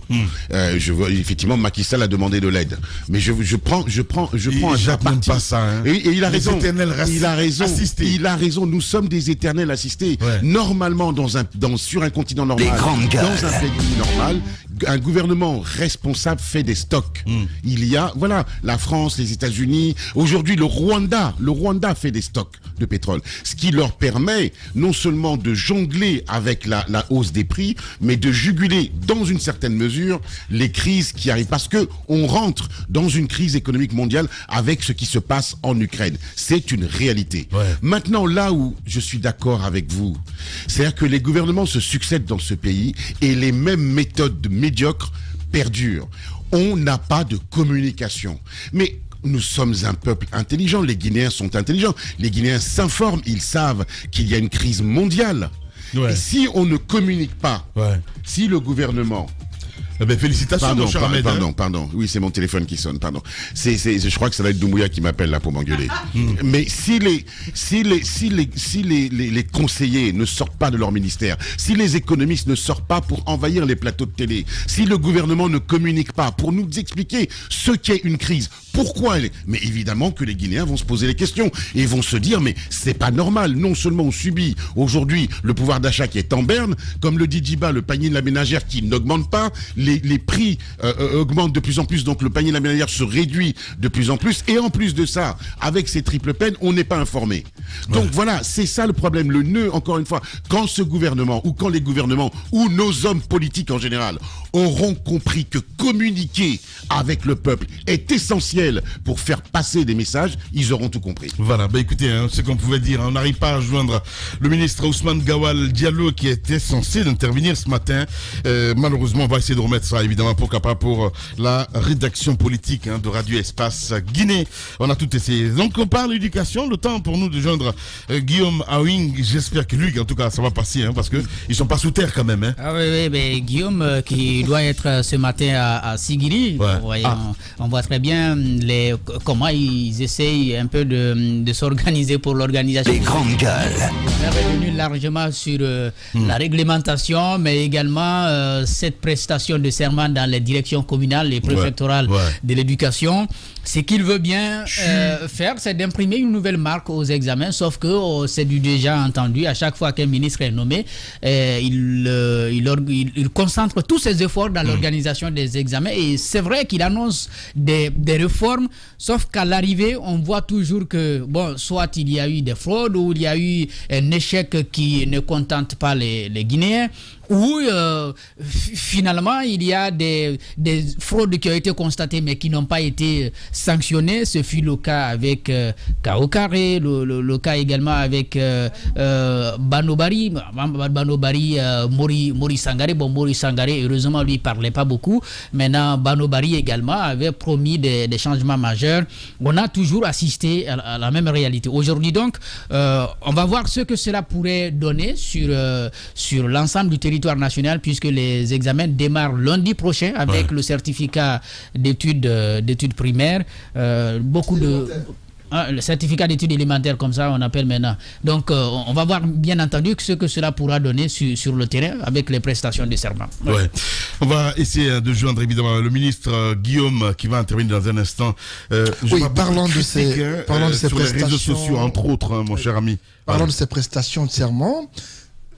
je vois effectivement Macky Sall a demandé de l'aide, mais je prends un parti.
Pas ça, hein.
Et il a raison. Il a raison. Nous sommes des éternels assistés. Ouais. Normalement, sur un continent normal, dans un pays normal, un gouvernement responsable fait des stocks. Il y a, la France, les États-Unis, aujourd'hui le Rwanda fait des stocks de pétrole, ce qui leur permet non seulement de jongler avec la hausse des prix, mais de juguler dans une certaine mesure les crises qui arrivent, parce que on rentre dans une crise économique mondiale avec ce qui se passe en Ukraine. C'est une réalité. Ouais. Maintenant, là où je suis d'accord avec vous, c'est-à-dire que les gouvernements se succèdent dans ce pays et les mêmes méthodes médiocres perdure. On n'a pas de communication. Mais nous sommes un peuple intelligent, les Guinéens sont intelligents, les Guinéens s'informent, ils savent qu'il y a une crise mondiale. Ouais. Et si on ne communique pas, si le gouvernement...
félicitations, mon cher Ahmed.
Pardon. Oui, c'est mon téléphone qui sonne, pardon. Je crois que ça va être Doumbouya qui m'appelle là pour m'engueuler. Mais si les conseillers ne sortent pas de leur ministère, si les économistes ne sortent pas pour envahir les plateaux de télé, si le gouvernement ne communique pas pour nous expliquer ce qu'est une crise, pourquoi elle est... Mais évidemment que les Guinéens vont se poser les questions et vont se dire, mais c'est pas normal. Non seulement on subit aujourd'hui le pouvoir d'achat qui est en berne, comme le dit Djiba, le panier de la ménagère qui n'augmente pas, les prix augmentent de plus en plus, donc le panier de la ménagère se réduit de plus en plus, et en plus de ça, avec ces triples peines, on n'est pas informé. Donc voilà, c'est ça le problème, le nœud, encore une fois, quand ce gouvernement, ou quand les gouvernements, ou nos hommes politiques en général, auront compris que communiquer avec le peuple est essentiel pour faire passer des messages, ils auront tout compris.
Voilà, écoutez, ce qu'on pouvait dire, on n'arrive pas à joindre le ministre Ousmane Gawal Diallo qui était censé intervenir ce matin. Malheureusement, on va essayer de remettre ça évidemment pour la rédaction politique de Radio Espace Guinée. On a tout essayé. Donc on parle d'éducation, le temps pour nous de joindre Guillaume Awing. J'espère que lui, en tout cas, ça va passer parce que ils sont pas sous terre quand même.
Ah oui, mais Guillaume qui doit être ce matin à Sigiri. Ouais. On voit très bien comment ils essayent un peu de s'organiser pour l'organisation.
Les grandes gueules.
On est revenu largement sur la réglementation, mais également cette prestation de serment dans les directions communales et préfectorales de l'éducation. Ce qu'il veut bien faire, c'est d'imprimer une nouvelle marque aux examens, sauf que c'est du déjà entendu. À chaque fois qu'un ministre est nommé, il concentre tous ses efforts dans l'organisation des examens. Et c'est vrai qu'il annonce des réformes, sauf qu'à l'arrivée, on voit toujours que, soit il y a eu des fraudes, ou il y a eu un échec qui ne contente pas les Guinéens, où finalement il y a des fraudes qui ont été constatées mais qui n'ont pas été sanctionnées. Ce fut le cas avec Kaokare, le cas également avec Banobari, Mori Sangaré. Mori Sangaré, heureusement, lui, parlait pas beaucoup. Maintenant, Banobari également avait promis des changements majeurs. On a toujours assisté à la même réalité. Aujourd'hui donc, on va voir ce que cela pourrait donner sur l'ensemble du territoire national, puisque les examens démarrent lundi prochain avec le certificat d'études primaires. Le certificat d'études élémentaires, comme ça on appelle maintenant. Donc on va voir bien entendu ce que cela pourra donner sur le terrain avec les prestations de serment.
On va essayer de joindre évidemment le ministre Guillaume qui va intervenir dans un instant.
Parlant de ces
sur
prestations,
les réseaux sociaux entre autres, mon cher ami.
Parlant de ces prestations de serment,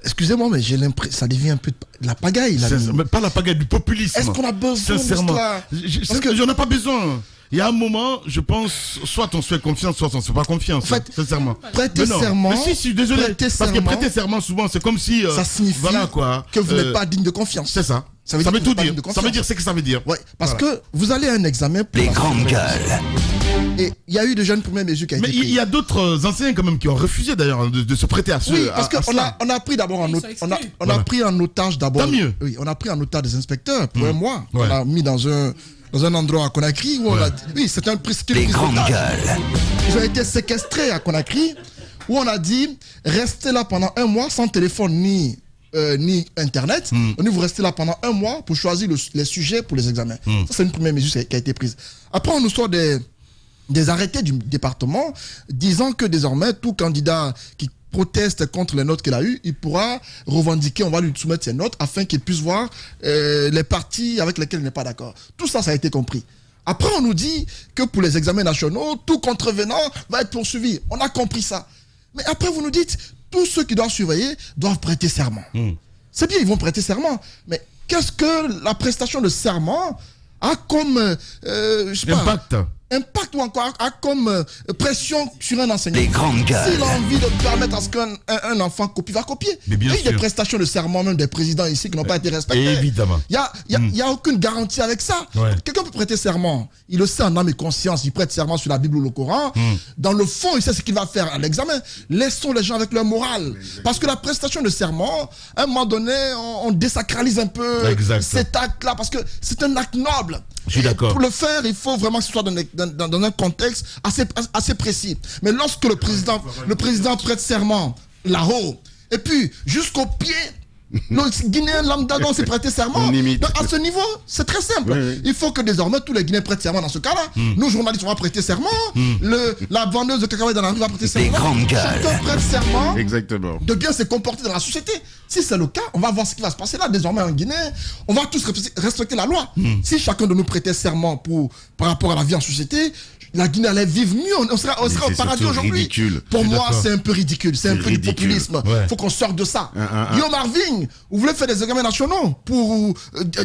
excusez-moi, mais j'ai l'impression ça devient un peu de la pagaille.
Mais pas la pagaille, du populisme.
Est-ce qu'on a besoin de cela?
Parce que j'en ai pas besoin. Il y a un moment, je pense, soit on se fait confiance, soit on se fait pas confiance.
En fait,
sincèrement.
Prêter serment.
Mais si, je suis désolé. Parce que prêter serment, souvent, c'est comme si.
Ça signifie que vous n'êtes pas digne de confiance.
C'est ça. Ça veut tout dire. Ça veut dire ce que ça veut dire.
Ouais, parce que vous allez à un examen.
Les grandes gueules.
Et il y a eu de jeunes premières mesures qui ont été prises.
Mais il y a d'autres enseignants quand même qui ont refusé d'ailleurs de se prêter à ceux.
Oui, parce qu'on a pris d'abord on a pris en otage d'abord.
Tant mieux.
Oui, on a pris en otage des inspecteurs pour un mois. On a mis dans un endroit à Conakry où on a dit, c'est un prix.
Les grandes gueules.
Ils ont été séquestrés à Conakry où on a dit restez là pendant un mois sans téléphone ni internet. On dit vous restez là pendant un mois pour choisir les sujets pour les examens. Ça c'est une première mesure qui a été prise. Après on nous sort des arrêtés du département disant que désormais tout candidat qui proteste contre les notes qu'il a eues, il pourra revendiquer, on va lui soumettre ses notes afin qu'il puisse voir les partis avec lesquels il n'est pas d'accord. Tout ça, ça a été compris. Après, on nous dit que pour les examens nationaux, tout contrevenant va être poursuivi. On a compris ça. Mais après, vous nous dites, tous ceux qui doivent surveiller doivent prêter serment. C'est bien, ils vont prêter serment. Mais qu'est-ce que la prestation de serment a comme
impact.
impact ou encore a comme pression sur un enseignant.
Les grandes gueules.
S'il a envie de permettre à ce qu'un enfant copie, va copier.
Mais bien
il y a
sûr.
des prestations de serment même des présidents ici qui n'ont pas été respectées.
Évidemment.
Il y a aucune garantie avec ça.
Ouais.
Quelqu'un peut prêter serment. Il le sait en âme et conscience. Il prête serment sur la Bible ou le Coran. Dans le fond, il sait ce qu'il va faire à l'examen. Laissons les gens avec leur morale. Parce que la prestation de serment, à un moment donné, on désacralise un peu
Exact.
cet acte-là. Parce que c'est un acte noble.
Je suis d'accord.
Pour le faire, il faut vraiment que ce soit dans un contexte assez précis. Mais lorsque le président prête serment là-haut, et puis jusqu'au pied, le Guinéen lambda doit se prêter serment.
On imite.
Donc, à ce niveau, c'est très simple.
Oui.
Il faut que désormais tous les Guinéens prêtent serment dans ce cas-là. Nous, journalistes, on va prêter serment. La vendeuse de cacahuètes dans la rue va prêter serment.
grandes gueules.
Chacun prête serment
Exactement.
de bien se comporter dans la société. Si c'est le cas, on va voir ce qui va se passer là. Désormais en Guinée, on va tous respecter la loi. Si chacun de nous prêtait serment par rapport à la vie en société, la Guinée allait vivre mieux. On serait au
c'est
paradis
surtout
aujourd'hui.
ridicule.
Pour
Je suis
moi,
d'accord.
c'est un peu ridicule. C'est un peu du
ridicule.
populisme.
Ouais.
Faut qu'on sorte de ça.
Un.
Guillaume Arving, vous voulez faire des examens nationaux pour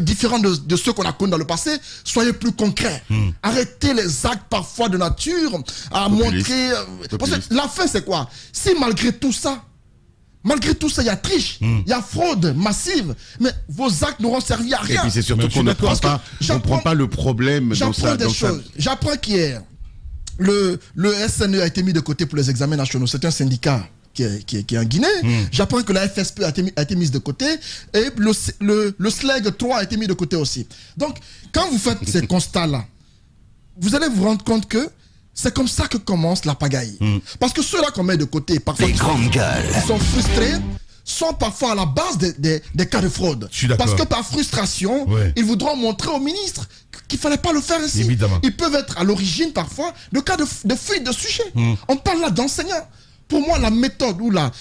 différents de ceux qu'on a connus dans le passé. Soyez plus concrets. Arrêtez les actes parfois de nature à
Populiste.
montrer. Parce
Populiste.
que la fin, c'est quoi? Si malgré tout ça, il y a triche, il y a fraude massive, mais vos actes n'auront servi à
Et
rien.
puis c'est surtout
Mais je
qu'on
suis
ne
d'accord.
prend pas, on prend pas le problème dans
J'apprends
sa...
des choses. J'apprends qu'hier, le SNE a été mis de côté pour les examens nationaux. C'est un syndicat qui est en Guinée. J'apprends que la FSP a été mise de côté et le SLEG 3 a été mis de côté aussi. Donc, quand vous faites ces constats-là, vous allez vous rendre compte que c'est comme ça que commence la pagaille. Parce que ceux-là qu'on met de côté, parfois,
Les
qui
grandes gueules.
sont frustrés, sont parfois à la base des cas de fraude.
Je suis d'accord.
Parce que par frustration,
Ouais.
ils voudront montrer au ministre qu'il ne fallait pas le faire ainsi.
Évidemment.
Ils peuvent être à l'origine parfois de cas de fuite de sujet. On parle là d'enseignants. Pour moi, la méthode ou la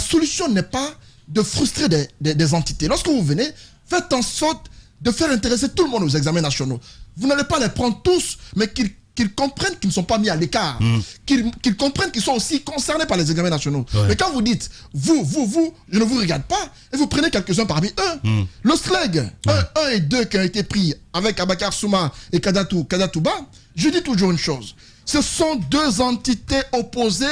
solution n'est pas de frustrer des entités. Lorsque vous venez, faites en sorte de faire intéresser tout le monde aux examens nationaux. Vous n'allez pas les prendre tous, mais qu'ils comprennent qu'ils ne sont pas mis à l'écart. Qu'ils comprennent qu'ils sont aussi concernés par les examens nationaux.
Ouais.
Mais quand vous dites, vous, je ne vous regarde pas, et vous prenez quelques-uns parmi eux, le SLEG 1 et 2 qui ont été pris avec Abakar Souma et Kadatuba, je dis toujours une chose. Ce sont deux entités opposées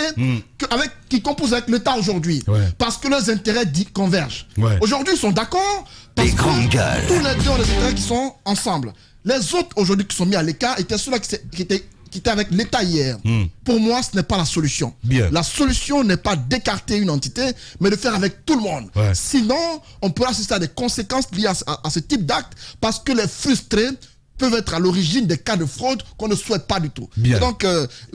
qui composent avec l'État aujourd'hui.
Ouais.
Parce que leurs intérêts convergent.
Ouais.
Aujourd'hui, ils sont d'accord parce
Les grandes gueules.
tous les deux ont des intérêts qui sont ensemble. Les autres aujourd'hui qui sont mis à l'écart étaient ceux-là qui étaient avec l'État hier. Pour moi, ce n'est pas la solution.
Bien.
La solution n'est pas d'écarter une entité, mais de faire avec tout le monde.
Ouais.
Sinon, on peut assister à des conséquences liées à ce type d'acte parce que les frustrés peuvent être à l'origine des cas de fraude qu'on ne souhaite pas du tout.
Bien.
Et donc,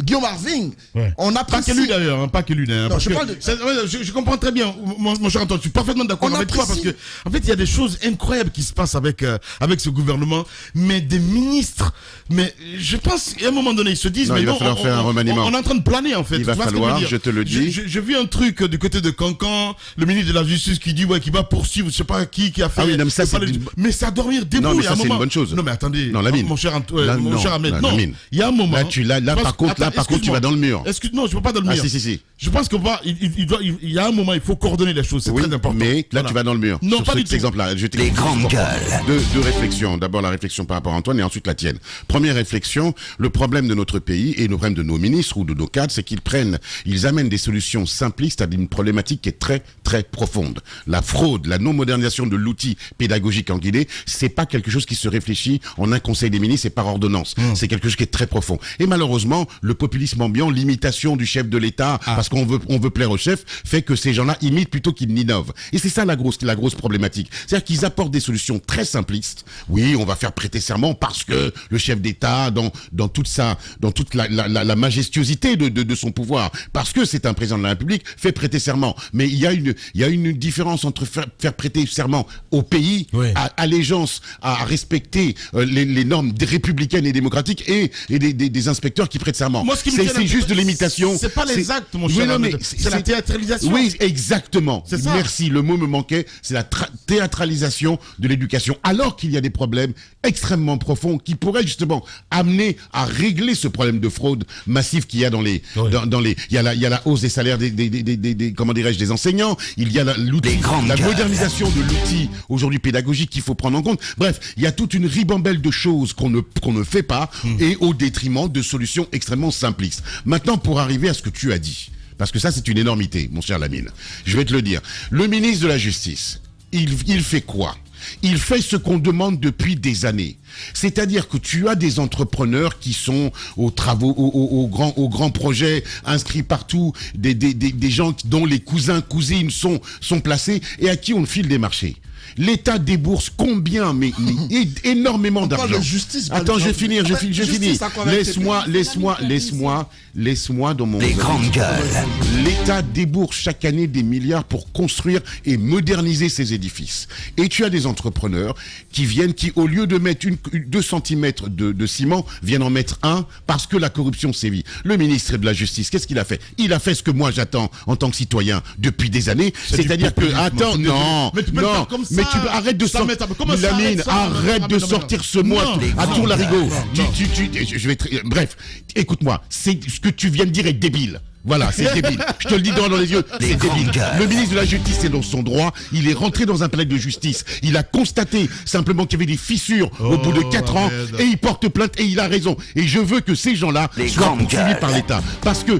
Guillaume Arving,
Ouais.
on
Pas
apprécie...
que lui d'ailleurs, hein, pas que lui d'ailleurs.
Non,
parce
je
que
parle de-
je comprends très bien, mon cher Antoine, je suis parfaitement d'accord
On
avec toi parce
apprécie.
que, en fait, il y a des choses incroyables qui se passent avec ce gouvernement, mais des ministres, mais je pense qu'à un moment donné, ils se disent,
Non,
mais
il va
non,
falloir faire un remaniement.
on est en train de planer en fait.
Il va
Tu vois ce que
falloir,
veux dire
je te le dis.
J'ai vu un truc du côté de Cancan, le ministre de la Justice qui dit, ouais, qui va poursuivre, je sais pas qui a fait.
Ah oui, non, mais ça, c'est
mais c'est à dormir debout.
Non, mais
il y a
ça,
un
c'est une
moment-
bonne chose.
Non, mais attendez.
Non, Lamine.
Mon cher Antoine,
Là,
mon
non,
cher Ahmed.
là,
Non,
Lamine.
il y a un moment.
Là, par contre, tu vas dans le mur.
Non, je ne veux pas dans le mur.
Ah, si.
Je pense qu'il y a un moment, il faut coordonner les choses. C'est
Oui,
très important.
mais là,
Voilà.
tu vas dans le mur.
Non,
Sur
pas du
cet
tout.
exemple-là, je
Les
t'explique.
grandes gueules.
Deux réflexions. D'abord, la réflexion par rapport à Antoine et ensuite la tienne. Première réflexion, le problème de notre pays et le problème de nos ministres ou de nos cadres, c'est ils amènent des solutions simplistes à une problématique qui est très, très profonde. La fraude, la non-modernisation de l'outil pédagogique en Guinée, c'est pas quelque chose qui se réfléchit en un conseil des ministres et par ordonnance. C'est quelque chose qui est très profond. Et malheureusement, le populisme ambiant, l'imitation du chef de l'État, parce qu'on veut plaire au chef, fait que ces gens-là imitent plutôt qu'ils n'innovent. Et c'est ça la grosse problématique. C'est-à-dire qu'ils apportent des solutions très simplistes. Oui, on va faire prêter serment parce que le chef d'État, dans toute la majestuosité de son pouvoir, parce que c'est un président de la République, fait prêter serment. Mais il y a une différence entre faire prêter serment au pays,
Oui.
à allégeance, à respecter les normes républicaines et démocratiques et des inspecteurs qui prêtent serment.
Moi, ce qui me tient
C'est juste de l'imitation.
C'est pas les actes, mon cher
Oui, non, mais
Ahmed. C'est la théâtralisation.
Oui, exactement.
C'est ça.
Merci, le mot me manquait. C'est la théâtralisation de l'éducation. Alors qu'il y a des problèmes extrêmement profonds qui pourraient justement amener à régler ce problème de fraude massive qu'il y a dans les,
Oui.
il y a la hausse des salaires comment dirais-je, des enseignants. Il y a l'outil,
Les grandes
la
gueules.
modernisation de l'outil aujourd'hui pédagogique qu'il faut prendre en compte. Bref, il y a toute une ribambelle de choses qu'on ne fait pas et au détriment de solutions extrêmement simplistes. Maintenant, pour arriver à ce que tu as dit, parce que ça c'est une énormité, mon cher Lamine, je vais te le dire. Le ministre de la Justice, il fait quoi ? Il fait ce qu'on demande depuis des années. C'est-à-dire que tu as des entrepreneurs qui sont aux travaux, aux grands projets inscrits partout, des gens dont les cousines sont placés et à qui on file des marchés. L'État débourse combien, mais énormément d'argent. Attends, je vais finir. Laisse-moi dans mon...
Les grandes gueules.
L'État débourse chaque année des milliards pour construire et moderniser ces édifices. Et tu as des entrepreneurs qui au lieu de mettre 2 cm de ciment, viennent en mettre 1 parce que la corruption sévit. Le ministre de la Justice, qu'est-ce qu'il a fait ? Il a fait ce que moi j'attends en tant que citoyen depuis des années. C'est-à-dire que... Attends, mais tu arrête de sortir... Lamine, arrête de sortir ce mot à tour larigot. Bref, écoute-moi, ce que tu viens de dire est débile. Voilà, c'est débile. Je te le dis dans les yeux, c'est débile. Le ministre de la Justice est dans son droit. Il est rentré dans un palais de justice. Il a constaté simplement qu'il y avait des fissures au bout de 4 ans et il porte plainte et il a raison. Et je veux que ces gens-là soient poursuivis par l'État. Parce que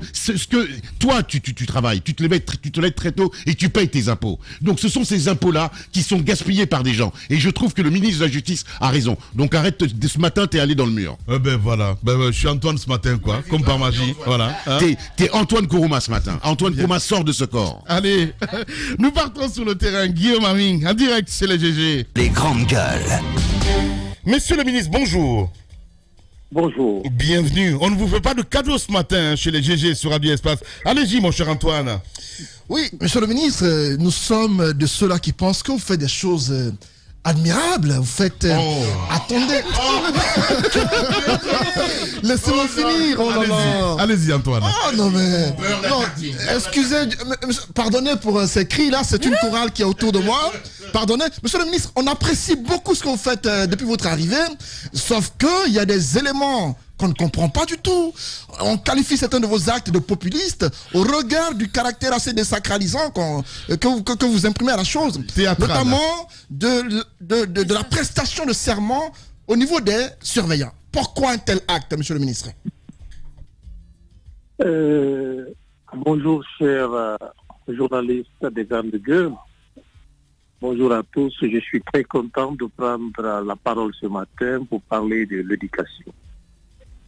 toi, tu travailles, tu te lèves très tôt et tu payes tes impôts. Donc ce sont ces impôts-là qui sont gaspillés par des gens. Et je trouve que le ministre de la Justice a raison. Donc arrête, ce matin, t'es allé dans le mur.
Voilà. Je suis Antoine ce matin, quoi. Comme par magie. Voilà. Hein?
T'es Antoine Kourouma ce matin. Antoine Kourouma sort de ce corps.
Allez, nous partons sur le terrain. Guillaume Aming, en direct chez les GG.
Les grandes gueules.
Monsieur le ministre, bonjour.
Bonjour.
Bienvenue. On ne vous fait pas de cadeau ce matin chez les GG sur Radio Espace. Allez-y, mon cher Antoine.
Oui, monsieur le ministre, nous sommes de ceux-là qui pensent que vous faites des choses... admirable, vous faites... Attendez. Laissez-moi finir.
Allez-y, Antoine.
Non, mais... Non, excusez... Pardonnez pour ces cris-là, c'est une chorale qui est autour de moi. Pardonnez. Monsieur le ministre, on apprécie beaucoup ce que vous faites depuis votre arrivée, sauf qu'il y a des éléments qu'on ne comprend pas du tout. On qualifie certains de vos actes de populistes au regard du caractère assez désacralisant que vous imprimez à la chose.
Théâtral.
Notamment de la prestation de serment au niveau des surveillants. Pourquoi un tel acte, monsieur le ministre ?
Bonjour, chers journalistes des grandes gueules. Bonjour à tous. Je suis très content de prendre la parole ce matin pour parler de l'éducation.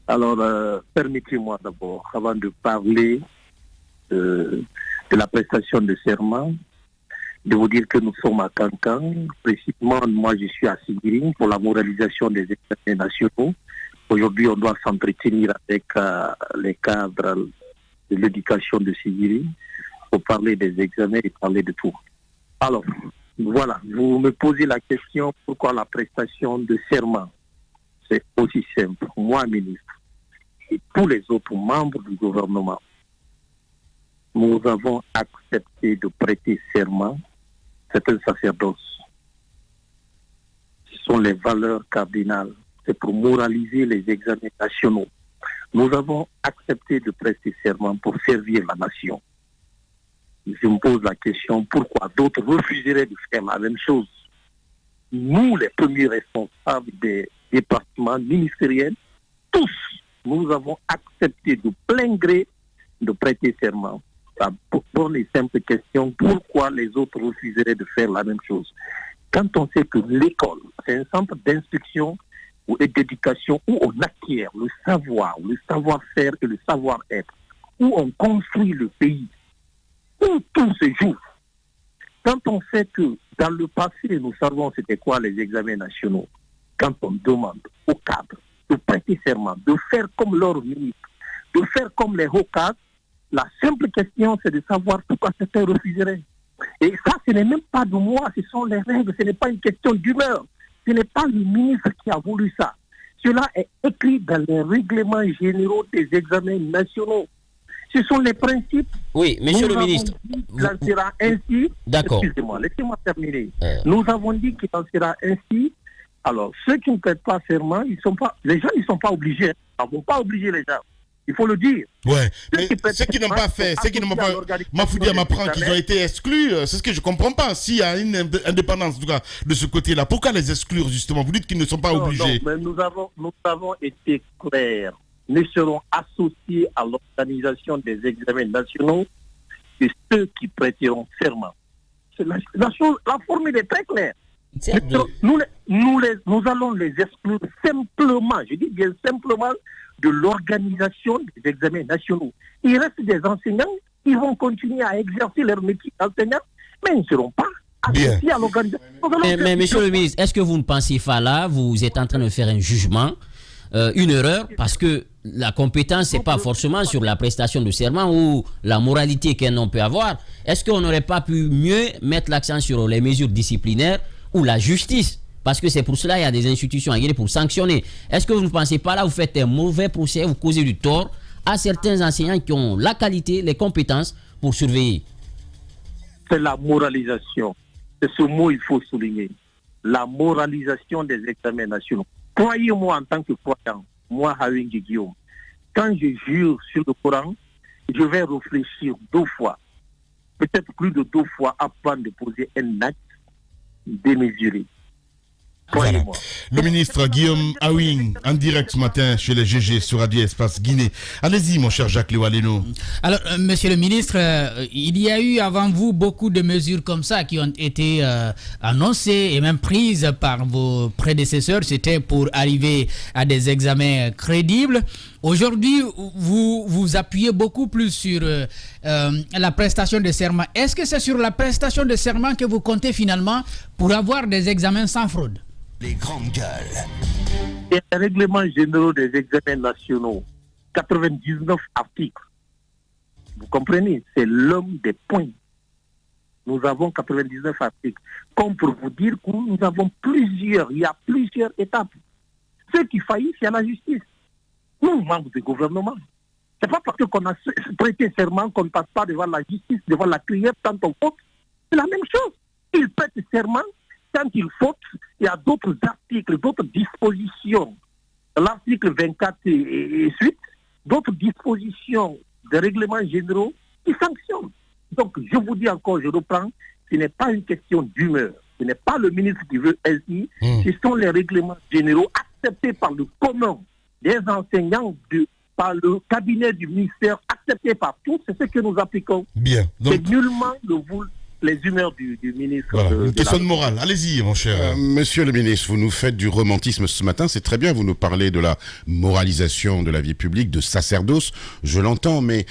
Alors, permettez-moi d'abord, avant de parler de la prestation de serment, de vous dire que nous sommes à Cancan. Précisément, moi, je suis à Sigiri pour la moralisation des examens nationaux. Aujourd'hui, on doit s'entretenir avec les cadres de l'éducation de Sigiri pour parler des examens et parler de tout. Alors, voilà, vous me posez la question, pourquoi la prestation de serment? C'est aussi simple. Moi, ministre, et tous les autres membres du gouvernement, nous avons accepté de prêter serment. C'est un sacerdoce. Ce sont les valeurs cardinales. C'est pour moraliser les examens nationaux. Nous avons accepté de prêter serment pour servir la nation. Je me pose la question, pourquoi d'autres refuseraient de faire la même chose? Nous, les premiers responsables des départements ministériels, tous, nous avons accepté de plein gré de prêter serment. Pour les simples questions, pourquoi les autres refuseraient de faire la même chose? Quand on sait que l'école, c'est un centre d'instruction et d'éducation où on acquiert le savoir, le savoir-faire et le savoir-être, où on construit le pays, où tout se joue. Quand on sait que dans le passé, nous savons c'était quoi les examens nationaux, quand on demande aux cadres de prêter serment, de faire comme leur ministre, de faire comme les hauts cadres, la simple question c'est de savoir pourquoi certains refuseraient. Et ça, ce n'est même pas de moi, ce sont les règles, ce n'est pas une question d'humeur. Ce n'est pas le ministre qui a voulu ça. Cela est écrit dans les règlements généraux des examens nationaux. Ce sont les principes.
Oui, monsieur le ministre.
Il en sera ainsi.
D'accord.
Excusez-moi, laissez-moi terminer. Nous avons dit qu'il en sera ainsi. Alors, ceux qui ne prêtent pas serment, les gens ne sont pas obligés. Ils ne vont pas obliger les gens. Il faut le dire.
Ouais, mais ceux qui n'ont pas fait, ceux qui n'ont pas Mafoudia m'apprend qu'ils ont été exclus, c'est ce que je ne comprends pas. S'il y a une indépendance en tout cas, de ce côté-là, pourquoi les exclure justement? Vous dites qu'ils ne sont pas obligés.
Non, mais nous avons été clairs. Nous serons associés à l'organisation des examens nationaux de ceux qui prêteront serment. La formule est très claire. Nous allons les exclure simplement, je dis bien simplement, de l'organisation des examens nationaux. Il reste des enseignants qui vont continuer à exercer leur métier d'enseignant, mais ils ne seront pas associés à l'organisation.
Mais monsieur le ministre, est-ce que vous ne pensez pas là, vous êtes en train de faire un jugement, une erreur, parce que la compétence, ce n'est pas forcément sur la prestation de serment ou la moralité qu'un homme peut avoir. Est-ce qu'on n'aurait pas pu mieux mettre l'accent sur les mesures disciplinaires ou la justice? Parce que c'est pour cela qu'il y a des institutions à Guinée pour sanctionner. Est-ce que vous ne pensez pas là, vous faites un mauvais procès, vous causez du tort à certains enseignants qui ont la qualité, les compétences pour surveiller?
C'est la moralisation. C'est ce mot qu'il faut souligner. La moralisation des examens nationaux. Croyez-moi en tant que croyant, moi, Hawingi Guillaume, quand je jure sur le Coran, je vais réfléchir 2 fois, peut-être plus de 2 fois avant de poser un acte démesuré.
Voilà. Le ministre Guillaume Awing, en direct ce matin chez les GG sur Radio Espace Guinée. Allez-y, mon cher Jacques Lewaleno.
Alors, monsieur le ministre, il y a eu avant vous beaucoup de mesures comme ça qui ont été annoncées et même prises par vos prédécesseurs. C'était pour arriver à des examens crédibles. Aujourd'hui, vous vous appuyez beaucoup plus sur la prestation de serment. Est-ce que c'est sur la prestation de serment que vous comptez finalement pour avoir des examens sans fraude?
Les grandes gueules.
Les règlements généraux des examens nationaux, 99 articles. Vous comprenez? C'est l'homme des points. Nous avons 99 articles. Comme pour vous dire que nous avons il y a plusieurs étapes. Ceux qui faillissent, c'est à la justice. Nous, membres du gouvernement. C'est pas parce qu'on a prêté serment qu'on ne passe pas devant la justice, devant la crière quand on faute. C'est la même chose. Ils prêtent serment. Quand il faut, il y a d'autres articles, d'autres dispositions. L'article 24 et suite, d'autres dispositions des règlements généraux qui sanctionnent. Donc, je vous dis encore, je reprends, ce n'est pas une question d'humeur. Ce n'est pas le ministre qui veut ainsi. Ce sont les règlements généraux acceptés par le commun des enseignants, par le cabinet du ministère, acceptés par tous. C'est ce que nous appliquons.
Bien. Donc...
C'est nullement les humeurs du ministre.
Voilà, une question de morale. Allez-y, mon cher.
Monsieur le ministre, vous nous faites du romantisme ce matin. C'est très bien, vous nous parlez de la moralisation de la vie publique, de sacerdoce. Je l'entends, mais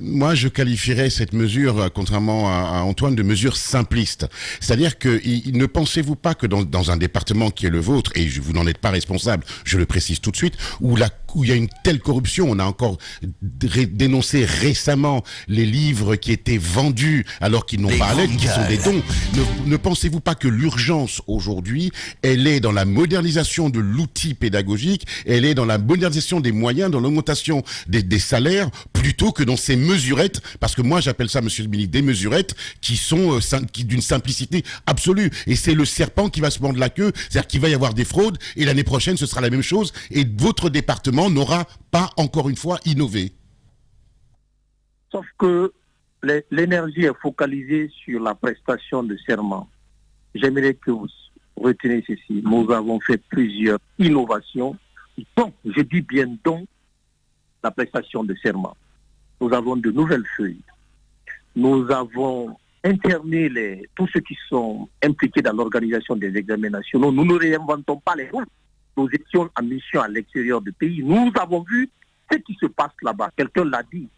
moi, je qualifierais cette mesure, contrairement à Antoine, de mesure simpliste. C'est-à-dire que ne pensez-vous pas que dans un département qui est le vôtre, et vous n'en êtes pas responsable, je le précise tout de suite, où il y a une telle corruption, on a encore dénoncé récemment les livres qui étaient vendus alors qu'ils n'ont pas à l'aide, qui sont des dons. Ne pensez-vous pas que l'urgence aujourd'hui, elle est dans la modernisation de l'outil pédagogique, elle est dans la modernisation des moyens, dans l'augmentation des salaires, plutôt que dans ces mesurettes, parce que moi j'appelle ça, monsieur le ministre, des mesurettes qui sont d'une simplicité absolue. Et c'est le serpent qui va se mordre la queue, c'est-à-dire qu'il va y avoir des fraudes, et l'année prochaine ce sera la même chose, et votre département n'aura pas encore une fois innové.
Sauf que l'énergie est focalisée sur la prestation de serment. J'aimerais que vous reteniez ceci. Nous avons fait plusieurs innovations, dont, je dis bien dont, la prestation de serment. Nous avons de nouvelles feuilles. Nous avons interné tous ceux qui sont impliqués dans l'organisation des examens nationaux. Nous ne réinventons pas les routes. Nous étions en mission à l'extérieur du pays. Nous avons vu ce qui se passe là-bas. Quelqu'un l'a dit.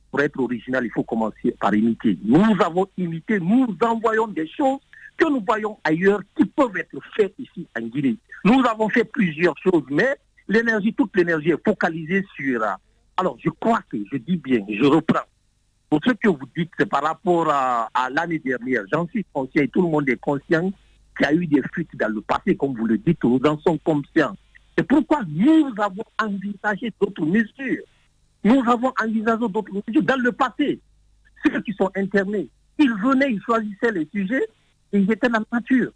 Pour être original, il faut commencer par imiter. Nous avons imité, nous envoyons des choses que nous voyons ailleurs qui peuvent être faites ici en Guinée. Nous avons fait plusieurs choses, mais toute l'énergie est focalisée sur... Alors, je crois que, je dis bien, je reprends. Pour ce que vous dites, c'est par rapport à l'année dernière. J'en suis conscient et tout le monde est conscient qu'il y a eu des fuites dans le passé, comme vous le dites, nous en sommes conscients. C'est pourquoi nous avons envisagé d'autres mesures. Nous avons envisagé d'autres mesures dans le passé. Ceux qui sont internés, ils venaient, ils choisissaient les sujets et ils étaient dans la nature.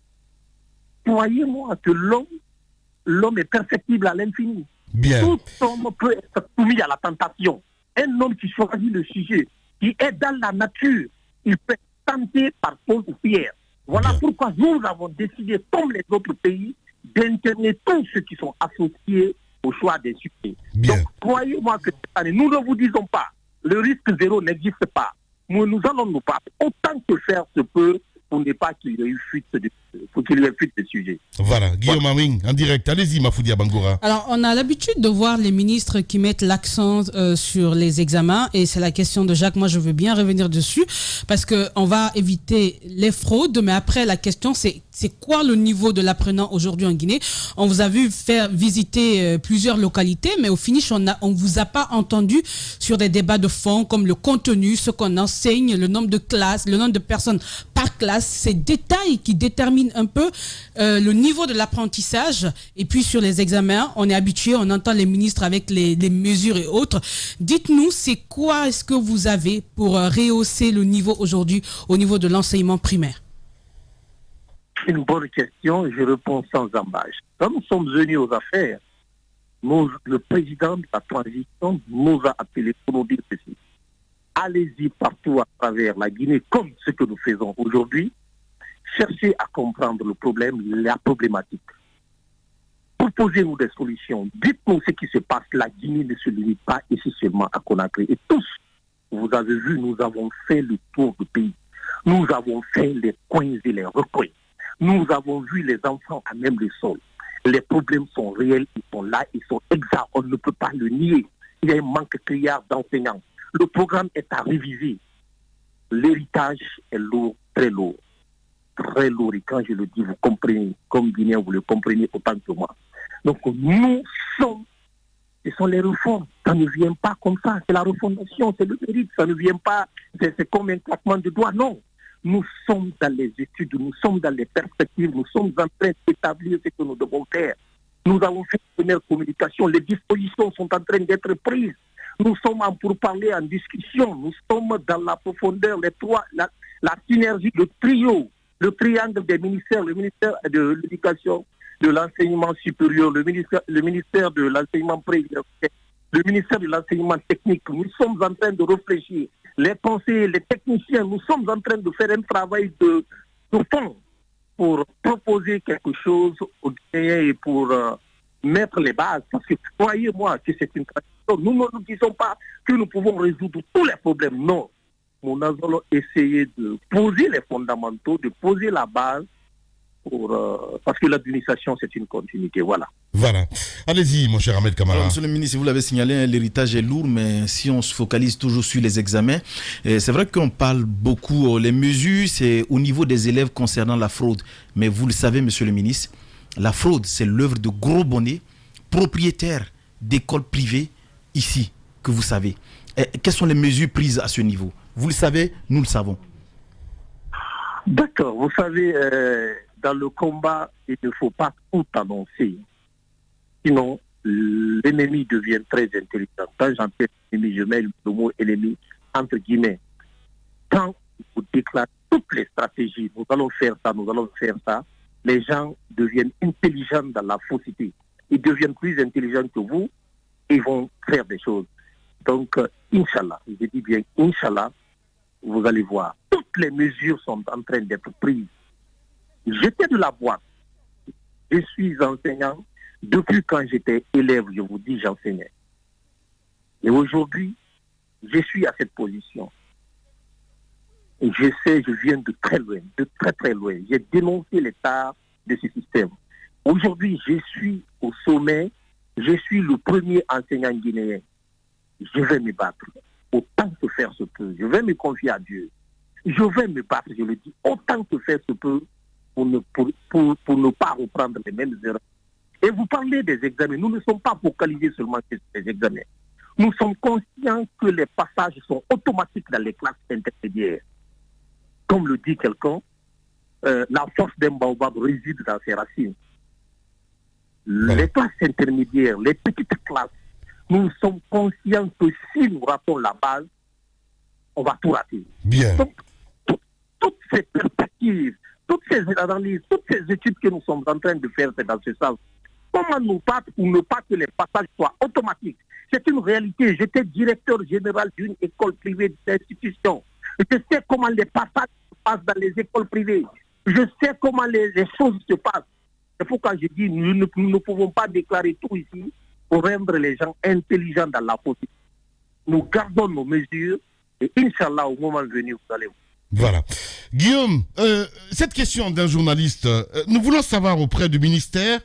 Croyez-moi que l'homme est perfectible à l'infini.
Bien.
Tout homme peut être soumis à la tentation. Un homme qui choisit le sujet, qui est dans la nature, il peut être tenté par pause ou pierre. Voilà pourquoi nous avons décidé, comme les autres pays, d'interner tous ceux qui sont associés au choix des sujets. Donc, croyez-moi que cette année, nous ne vous disons pas, le risque zéro n'existe pas. Nous allons nous battre autant que faire se peut pour ne pas qu'il y ait eu fuite de sujets.
Voilà, Guillaume Aming, en direct. Allez-y, Mafoudia Bangoura.
Alors, on a l'habitude de voir les ministres qui mettent l'accent sur les examens, et c'est la question de Jacques. Moi, je veux bien revenir dessus, parce qu'on va éviter les fraudes, mais après, la question, c'est quoi le niveau de l'apprenant aujourd'hui en Guinée? On vous a vu faire visiter plusieurs localités, mais au finish, on vous a pas entendu sur des débats de fond, comme le contenu, ce qu'on enseigne, le nombre de classes, le nombre de personnes par classe, ces détails qui déterminent un peu le niveau de l'apprentissage. Et puis sur les examens, on est habitué, on entend les ministres avec les mesures et autres. Dites-nous, c'est quoi est-ce que vous avez pour rehausser le niveau aujourd'hui au niveau de l'enseignement primaire?
Une bonne question, je réponds sans embâche. Quand nous sommes venus aux affaires, le président de la transition nous a appelés pour nous dire ceci. Allez-y partout à travers la Guinée, comme ce que nous faisons aujourd'hui. Cherchez à comprendre le problème, la problématique. Proposez-nous des solutions. Dites-nous ce qui se passe. La Guinée ne se limite pas ici seulement à Conakry. Et tous, vous avez vu, nous avons fait le tour du pays. Nous avons fait les coins et les recoins. Nous avons vu les enfants à même le sol. Les problèmes sont réels, ils sont là, ils sont exacts. On ne peut pas le nier. Il y a un manque criard d'enseignants. Le programme est à réviser. L'héritage est lourd, très lourd. Très lourd. Et quand je le dis, vous comprenez, comme Guinéen, vous le comprenez autant que moi. Donc nous sommes, ce sont les réformes. Ça ne vient pas comme ça. C'est la refondation, c'est le mérite. Ça ne vient pas, c'est comme un claquement de doigts. Non. Nous sommes dans les études, nous sommes dans les perspectives, nous sommes en train d'établir ce que nous devons faire. Nous avons fait une première communication, les dispositions sont en train d'être prises. Nous sommes en pourparlers, en discussion, nous sommes dans la profondeur, la synergie, le trio, le triangle des ministères, le ministère de l'Éducation, de l'Enseignement supérieur, le ministère de l'Enseignement préuniversitaire, le ministère de l'Enseignement technique. Nous sommes en train de réfléchir. Les conseillers, les techniciens, nous sommes en train de faire un travail de fond pour proposer quelque chose aux Guinéens et pour mettre les bases. Parce que croyez-moi que c'est une tradition. Nous ne nous disons pas que nous pouvons résoudre tous les problèmes. Non. Nous allons essayer de poser les fondamentaux, de poser la base parce que l'administration, c'est une continuité. Voilà.
Voilà. Allez-y, mon cher Ahmed Kamara.
Monsieur le ministre, vous l'avez signalé, l'héritage est lourd, mais si on se focalise toujours sur les examens, c'est vrai qu'on parle beaucoup, les mesures, c'est au niveau des élèves concernant la fraude. Mais vous le savez, monsieur le ministre, la fraude, c'est l'œuvre de gros bonnets, propriétaires d'écoles privées, ici, que vous savez. Quelles sont les mesures prises à ce niveau? Vous le savez, nous le savons.
D'accord, vous savez, dans le combat, il ne faut pas tout annoncer. Sinon, l'ennemi devient très intelligent. Quand j'entends l'ennemi, je mets le mot ennemi entre guillemets. Quand vous déclarez toutes les stratégies, nous allons faire ça, les gens deviennent intelligents dans la fausseté. Ils deviennent plus intelligents que vous et vont faire des choses. Donc, Inch'Allah, je dis bien Inch'Allah, vous allez voir, toutes les mesures sont en train d'être prises. J'étais de la boîte. Je suis enseignant. Depuis quand j'étais élève, je vous dis, j'enseignais. Et aujourd'hui, je suis à cette position. Et je sais, je viens de très loin, de très très loin. J'ai dénoncé l'état de ce système. Aujourd'hui, je suis au sommet. Je suis le premier enseignant guinéen. Je vais me battre autant que faire se peut. Je vais me confier à Dieu. Je vais me battre, je le dis, autant que faire se peut pour ne pas reprendre les mêmes erreurs. Et vous parlez des examens. Nous ne sommes pas focalisés seulement sur les examens. Nous sommes conscients que les passages sont automatiques dans les classes intermédiaires. Comme le dit quelqu'un, la force d'un baobab réside dans ses racines. Les classes intermédiaires, les petites classes, nous sommes conscients que si nous ratons la base, on va tout rater.
Bien.
Donc, toutes ces perspectives, toutes ces analyses, toutes ces études que nous sommes en train de faire, c'est dans ce sens. Comment nous battre pour ne pas que les passages soient automatiques? C'est une réalité. J'étais directeur général d'une école privée d'institution. Je sais comment les passages se passent dans les écoles privées. Je sais comment les choses se passent. C'est pourquoi je dis nous ne pouvons pas déclarer tout ici pour rendre les gens intelligents dans la politique. Nous gardons nos mesures et Inch'Allah, au moment venu, vous allez voir.
Voilà. Guillaume, cette question d'un journaliste, nous voulons savoir auprès du ministère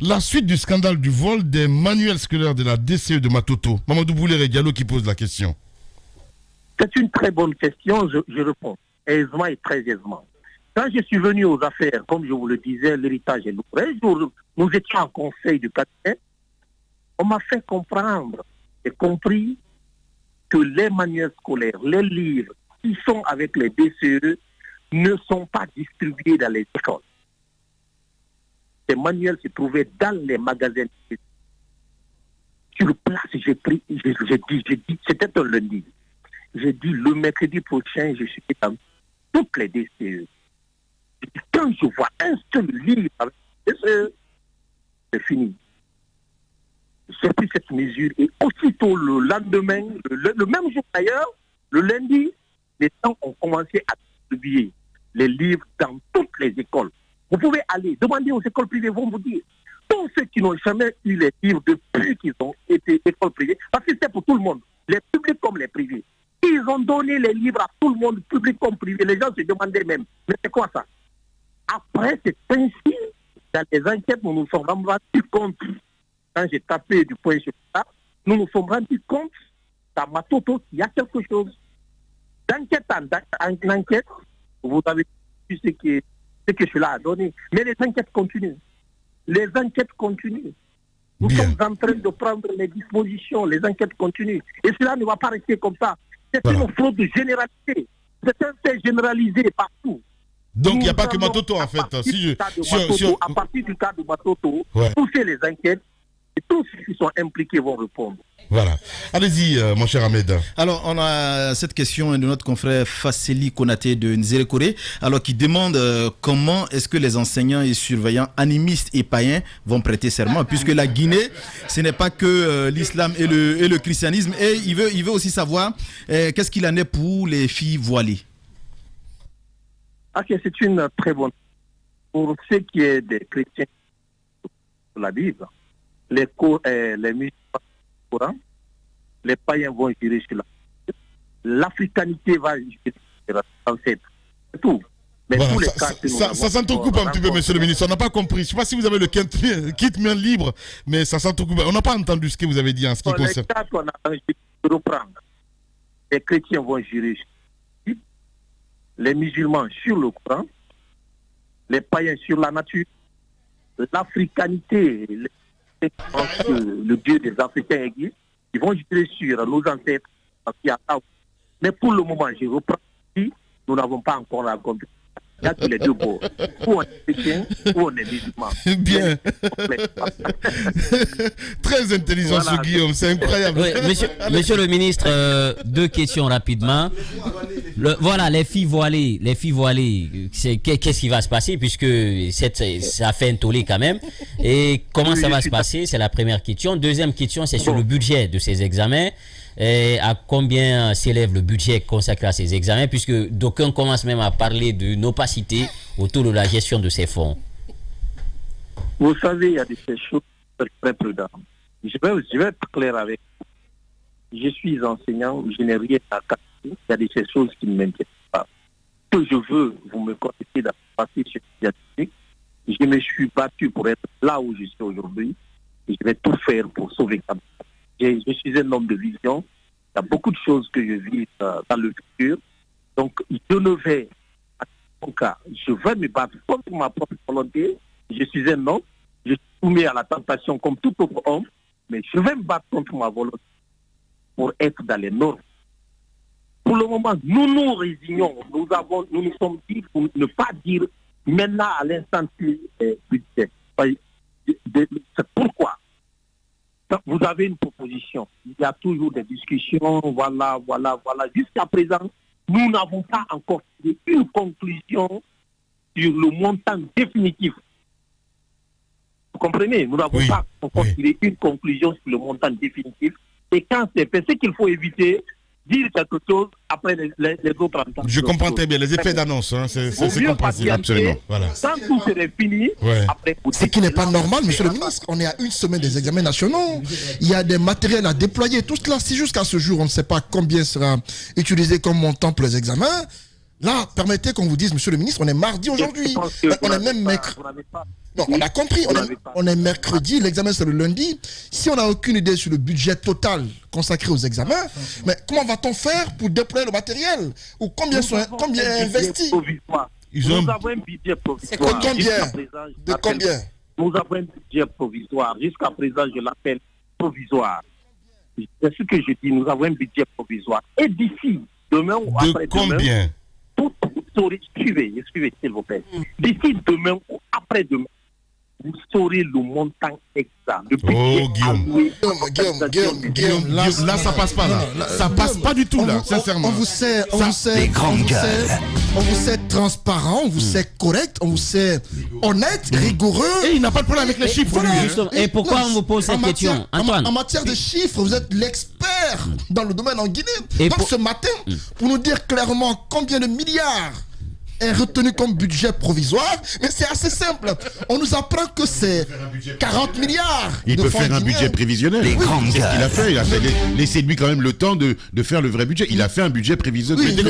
la suite du scandale du vol des manuels scolaires de la DCE de Matoto. Mamadou Bouléré Diallo qui pose la question.
C'est une très bonne question, je réponds aisément et très aisément. Quand je suis venu aux affaires, comme je vous le disais, l'héritage est lourd. Nous étions en conseil du cabinet. On m'a fait comprendre et compris que les manuels scolaires, les livres qui sont avec les DCE ne sont pas distribués dans les écoles. Ces manuels se trouvaient dans les magasins. Sur place, j'ai dit, c'était un lundi. J'ai dit, le mercredi prochain, je suis dans toutes les DCE. Quand je vois un seul livre avec les DCE, c'est fini. J'ai pris cette mesure et aussitôt le lendemain, le même jour d'ailleurs, le lundi, les gens ont commencé à distribuer les livres dans toutes les écoles. Vous pouvez aller demander aux écoles privées, vont vous dire. Tous ceux qui n'ont jamais eu les livres depuis qu'ils ont été écoles privées, parce que c'est pour tout le monde, les publics comme les privés. Ils ont donné les livres à tout le monde, public comme privé. Les gens se demandaient même, mais c'est quoi ça? Après, c'est ainsi, dans les enquêtes, nous nous sommes rendus compte. Quand j'ai tapé du point sur ça, nous nous sommes rendus compte qu'à Matoto, il y a quelque chose. D'enquête en enquête, vous avez vu ce que cela a donné. Mais les enquêtes continuent. Les enquêtes continuent. Nous sommes en train de prendre les dispositions. Les enquêtes continuent. Et cela ne va pas rester comme ça. C'est une fraude généralisée. C'est un fait généralisé partout.
Donc il n'y a pas que Matoto en fait.
À partir du cas de Matoto, pousser les enquêtes et tous ceux qui sont impliqués vont répondre.
Voilà. Allez-y, mon cher Ahmed.
Alors, on a cette question de notre confrère Fasseli Konaté de Nzérékoré, alors qui demande comment est-ce que les enseignants et surveillants animistes et païens vont prêter serment, puisque la Guinée, ce n'est pas que l'islam et le christianisme, et il veut aussi savoir qu'est-ce qu'il en est pour les filles voilées.
Ok, c'est une très bonne. Pour ce qui est des chrétiens de la Bible, les musulmans, les païens vont jurer sur l'africanité va jurer sur l'ancêtre. C'est tout. Mais
voilà,
tous les cas
ça s'entrecoupe un petit peu, monsieur le ministre. On n'a pas compris. Je ne sais pas si vous avez le kit main libre, mais ça s'entrecoupe. On n'a pas entendu ce que vous avez dit en ce qui concerne.
Les cas qu'on a reprendre. Les chrétiens vont jurer sur les musulmans sur le Coran, les païens sur la nature, l'africanité, le Dieu des Africains existe, ils vont jurer sur nos ancêtres. Mais pour le moment, je reprends ici, nous n'avons pas encore la compétence. Il y a tous les deux bords. Ou on est chrétien, ou on est musulman.
Bien. Très intelligent, ce Guillaume, c'est incroyable.
Oui, monsieur le ministre, deux questions rapidement. Voilà, les filles voilées, qu'est-ce qui va se passer, puisque ça fait un tollé quand même. Et comment ça va se passer, c'est la première question. Deuxième question, c'est sur le budget de ces examens. Et à combien s'élève le budget consacré à ces examens, puisque d'aucuns commencent même à parler d'une opacité autour de la gestion de ces fonds.
Vous savez, il y a des choses très prudentes. Je vais être clair avec vous. Je suis enseignant, je n'ai rien à casser. Il y a des choses qui ne m'inquiètent pas. Ce que je veux, vous me connaissez dans le passé sur la scientifique, je me suis battu pour être là où je suis aujourd'hui. Et je vais tout faire pour sauver Cap. Je suis un homme de vision. Il y a beaucoup de choses que je vis dans le futur. Donc, je ne vais, à mon cas, je vais me battre contre ma propre volonté. Je suis un homme. Je suis soumis à la tentation comme tout autre homme. Mais je vais me battre contre ma volonté pour être dans les normes. Pour le moment, nous nous résignons. Nous nous sommes dit pour ne pas dire maintenant à l'instant budget. C'est pourquoi. Vous avez une proposition. Il y a toujours des discussions. Voilà. Jusqu'à présent, nous n'avons pas encore fait une conclusion sur le montant définitif. Vous comprenez? Nous n'avons pas encore tiré une conclusion sur le montant définitif. Et quand c'est fait, ce qu'il faut éviter, dire quelque chose après les autres ententes.
Je comprends très bien les effets d'annonce, hein, c'est compréhensible.
Absolument.
Voilà.
Quand tout serait fini, après...
Ce qui n'est pas normal, monsieur le ministre. On est à une semaine des examens nationaux. Il y a des matériels à déployer. Tout cela, si jusqu'à ce jour, on ne sait pas combien sera utilisé comme montant pour les examens, là, permettez qu'on vous dise, monsieur le ministre, on est mardi aujourd'hui. On est même mercredi. Non, on a compris, on est mercredi, l'examen c'est le lundi. Si on n'a aucune idée sur le budget total consacré aux examens, mais comment va-t-on faire pour déployer le matériel? Ou combien investi?
Nous avons un budget provisoire.
De combien?
Nous avons un budget provisoire. Jusqu'à présent, je l'appelle provisoire. C'est ce que je dis, nous avons un budget provisoire. Et d'ici demain ou après-demain...
combien?
Suivez s'il vous plaît. D'ici demain ou après-demain, vous saurez le montant exact. Le budget
Guillaume, là ça passe pas. Ça passe pas du tout là, sincèrement.
On vous sait transparent, on vous sait correct, on vous sait honnête, rigoureux.
Et il n'a pas de problème avec les chiffres.
Et pourquoi on vous pose cette question, Antoine?
En matière de chiffres, vous êtes l'expert dans le domaine en Guinée. Donc ce matin, pour nous dire clairement combien de milliards est retenu comme budget provisoire, mais c'est assez simple. On nous apprend que c'est 40 milliards.
Il peut faire un budget prévisionnel.
Les grandes gueules.
Il a fait. Laissez-lui quand même le temps de faire le vrai budget. Il a fait un budget prévisionnel.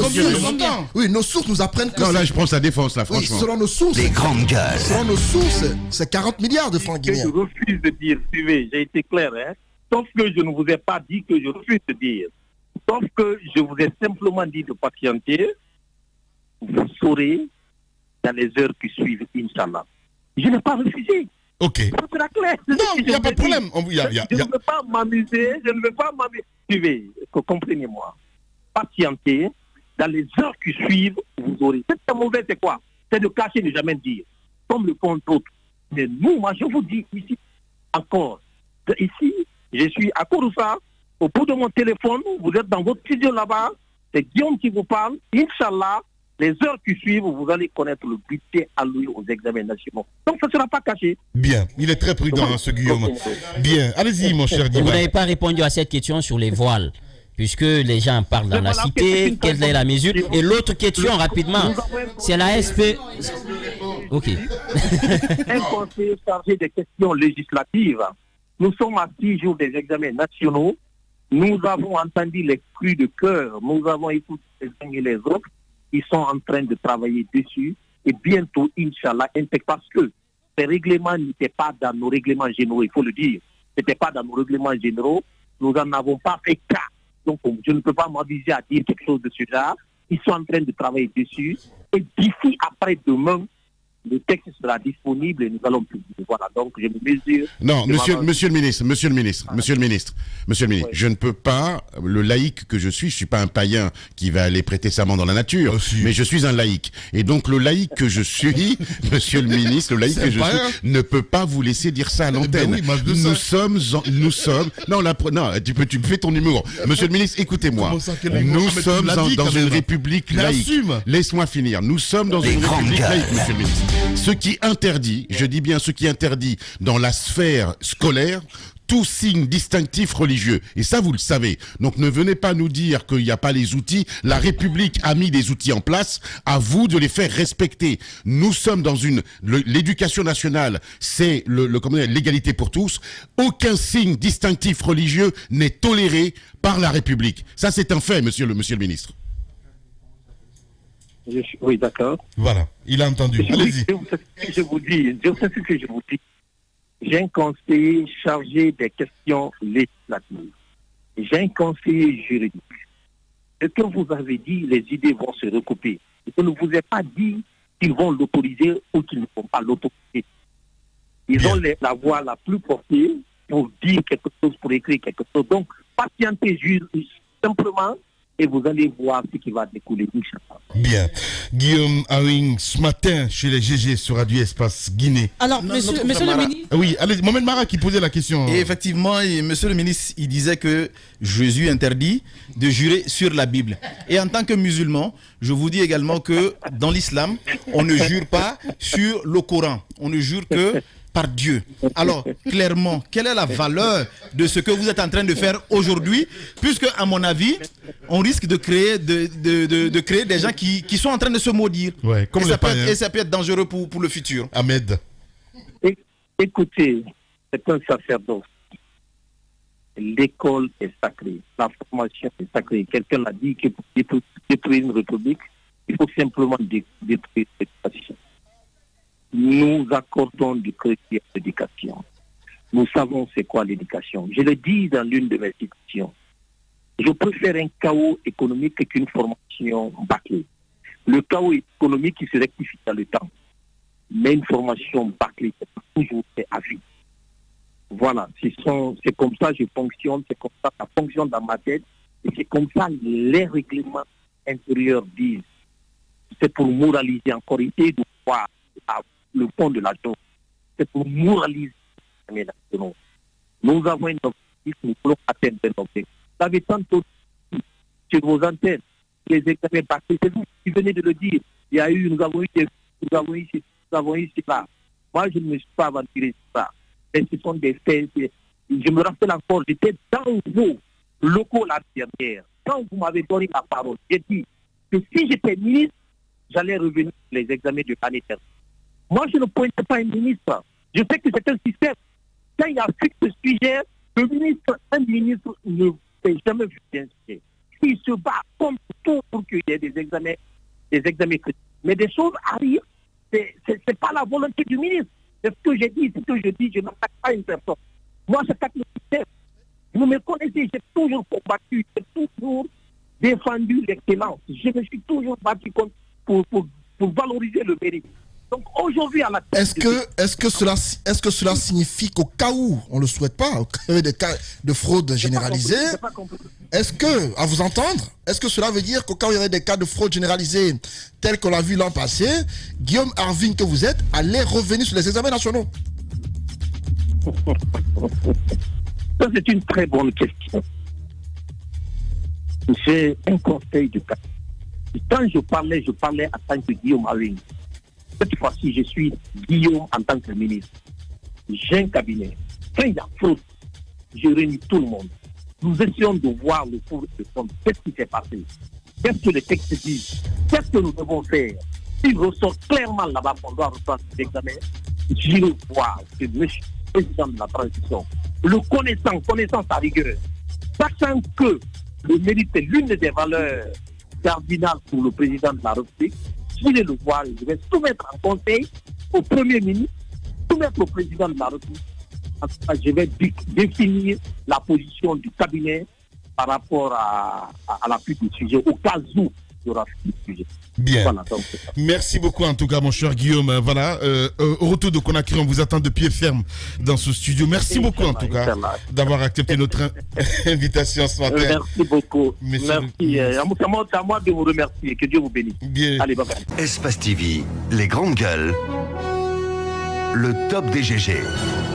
Nos sources nous apprennent que...
Non, là, je prends sa défense, là, franchement.
Selon nos sources,
les grandes gueules.
Selon nos sources, c'est 40 milliards de francs guinéens.
Je refuse de dire, suivez, j'ai été clair, hein. Sauf que je ne vous ai pas dit que je refuse de dire. Sauf que je vous ai simplement dit de patienter. Vous saurez dans les heures qui suivent, Inch'Allah. Je n'ai pas refusé.
Ok.
Ça sera clair.
Non, il n'y a pas de problème.
Je ne veux pas m'amuser. Suivez, comprenez-moi. Patientez. Dans les heures qui suivent, vous aurez. C'est mauvais, c'est quoi? C'est de cacher, ne jamais dire. Comme le font d'autres. Mais nous, moi, je vous dis ici, encore. Ici, je suis à Kouroussa, au bout de mon téléphone, vous êtes dans votre studio là-bas, c'est Guillaume qui vous parle. Inch'Allah, les heures qui suivent, vous allez connaître le budget alloué aux examens nationaux. Donc, ça ne sera pas caché.
Bien, il est très prudent, ce Guillaume. Bien, allez-y, mon cher Diba.
Vous n'avez pas répondu à cette question sur les voiles, puisque les gens parlent dans la cité, quelle est la mesure? Et l'autre question, rapidement, c'est la SP... Ok.
Un conseiller chargé des questions législatives. Nous sommes à 6 jours des examens nationaux. Nous avons entendu les cris de cœur. Nous avons écouté les uns et les autres. Ils sont en train de travailler dessus. Et bientôt, Inch'Allah, parce que ces règlements n'étaient pas dans nos règlements généraux, il faut le dire. Ce n'était pas dans nos règlements généraux. Nous n'en avons pas fait cas. Donc, je ne peux pas m'aviser à dire quelque chose de ce genre. Ils sont en train de travailler dessus. Et d'ici après-demain, le texte sera disponible et nous allons publier. Voilà, donc je me mesure.
Non, monsieur le ministre,
oui.
Je ne peux pas, le laïc que je suis pas un païen qui va aller prêter serment dans la nature, mais je suis un laïc. Et donc le laïc que je suis, monsieur le ministre, le laïc que je suis, ne peut pas vous laisser dire ça à l'antenne. Nous sommes, non, tu fais ton numéro. Monsieur le ministre, écoutez-moi. Nous sommes dans une république laïque. Laisse-moi finir. Nous sommes dans une république laïque, monsieur le ministre. Ce qui interdit, je dis bien ce qui interdit dans la sphère scolaire, tout signe distinctif religieux. Et ça, vous le savez. Donc ne venez pas nous dire qu'il n'y a pas les outils. La République a mis des outils en place. À vous de les faire respecter. Nous sommes dans l'éducation nationale, c'est l'égalité pour tous. Aucun signe distinctif religieux n'est toléré par la République. Ça, c'est un fait, monsieur le ministre.
Oui, d'accord.
Voilà, il a entendu. Allez-y.
Je vous dis. J'ai un conseiller chargé des questions législatives. J'ai un conseiller juridique. Ce que vous avez dit, les idées vont se recouper. Je ne vous ai pas dit qu'ils vont l'autoriser ou qu'ils ne vont pas l'autoriser. Ils ont la voix la plus portée pour dire quelque chose, pour écrire quelque chose. Donc, patientez simplement. Et vous allez voir ce qui va découler.
Bien. Guillaume Awing, ce matin, chez les GG sur Radio Espace Guinée.
Alors, monsieur le ministre...
Oui, allez, Mohamed Mara qui posait la question.
Et effectivement, monsieur le ministre, il disait que Jésus interdit de jurer sur la Bible. Et en tant que musulman, je vous dis également que dans l'islam, on ne jure pas sur le Coran. On ne jure que par Dieu. Alors, clairement, quelle est la valeur de ce que vous êtes en train de faire aujourd'hui, puisque, à mon avis, on risque de créer, de créer des gens qui sont en train de se maudire.
Ouais, comme
et ça peut être dangereux pour le futur.
Ahmed.
Écoutez, c'est un sacerdoce. L'école est sacrée, la formation est sacrée. Quelqu'un l'a dit que pour détruire une république, il faut simplement détruire l'éducation. Nous accordons du crédit à l'éducation. Nous savons c'est quoi l'éducation. Je le dis dans l'une de mes citations. Je préfère un chaos économique qu'une formation bâclée. Le chaos économique qui se rectifie dans le temps. Mais une formation bâclée, c'est toujours fait à vie. Voilà, c'est comme ça que je fonctionne, c'est comme ça que ça fonctionne dans ma tête, et c'est comme ça que les règlements intérieurs disent. C'est pour moraliser encore et de voir le fond de la chose. C'est pour moraliser les nationaux. Nous avons un objectif, nous voulons atteindre un objectif. Vous avez tantôt dit sur vos antennes, les examens passés, c'est vous qui venez de le dire. Il y a eu, nous avons eu cela. Moi, je ne me suis pas aventuré sur ça. Mais ce sont des faits. Je me rappelle encore, j'étais dans vos locaux la dernière. Quand vous m'avez donné la parole, j'ai dit que si j'étais ministre, j'allais revenir sur les examens de l'année dernière. Moi, je ne pointais pas un ministre. Je sais que c'est un système. Quand il y a ce sujet, un ministre ne fait jamais vu d'un sujet. Il se bat comme tout pour qu'il y ait des examens critiques. Mais des choses arrivent, c'est pas la volonté du ministre. C'est ce que j'ai dit, je n'attaque pas une personne. Moi, j'attaque le système. Vous me connaissez, j'ai toujours combattu, j'ai toujours défendu l'excellence. Je me suis toujours battu pour valoriser le mérite. Donc aujourd'hui, à la tête
est-ce que cela signifie qu'au cas où on ne le souhaite pas, qu'il y avait des cas de fraude généralisée, est-ce que, à vous entendre, est-ce que cela veut dire qu'au cas où il y avait des cas de fraude généralisée tels qu'on l'a vu l'an passé, Guillaume Arvin que vous êtes allait revenir sur les examens nationaux?
Ça, c'est une très bonne question. C'est un conseil de cas. Quand je parlais en tant que Guillaume Arvin. Cette fois-ci, je suis Guillaume en tant que ministre. J'ai un cabinet. Quand il y a fraude, je réunis tout le monde. Nous essayons de voir le fond de fond. Qu'est-ce qui s'est passé? Qu'est-ce que les textes disent? Qu'est-ce que nous devons faire? S'il ressort clairement là-bas qu'on doit reprendre l'examen, je le vois que M. le président de la transition, le connaissant sa rigueur, sachant que le mérite est l'une des valeurs cardinales pour le président de la République, je vais le voir, je vais soumettre en conseil au Premier ministre, soumettre au président de la République. En tout cas, je vais définir la position du cabinet par rapport à l'appui du sujet, au cas où il y aura un sujet.
Bien.
Voilà, donc,
merci beaucoup en tout cas, mon cher Guillaume. Voilà, au retour de Conakry, on vous attend de pied ferme dans ce studio. Merci beaucoup en tout cas d'avoir accepté notre invitation ce matin.
Merci beaucoup. Merci. C'est à moi de vous remercier. Que Dieu vous bénisse.
Bien.
Allez, bye bye.
Espace TV, les grandes gueules, le top des GG.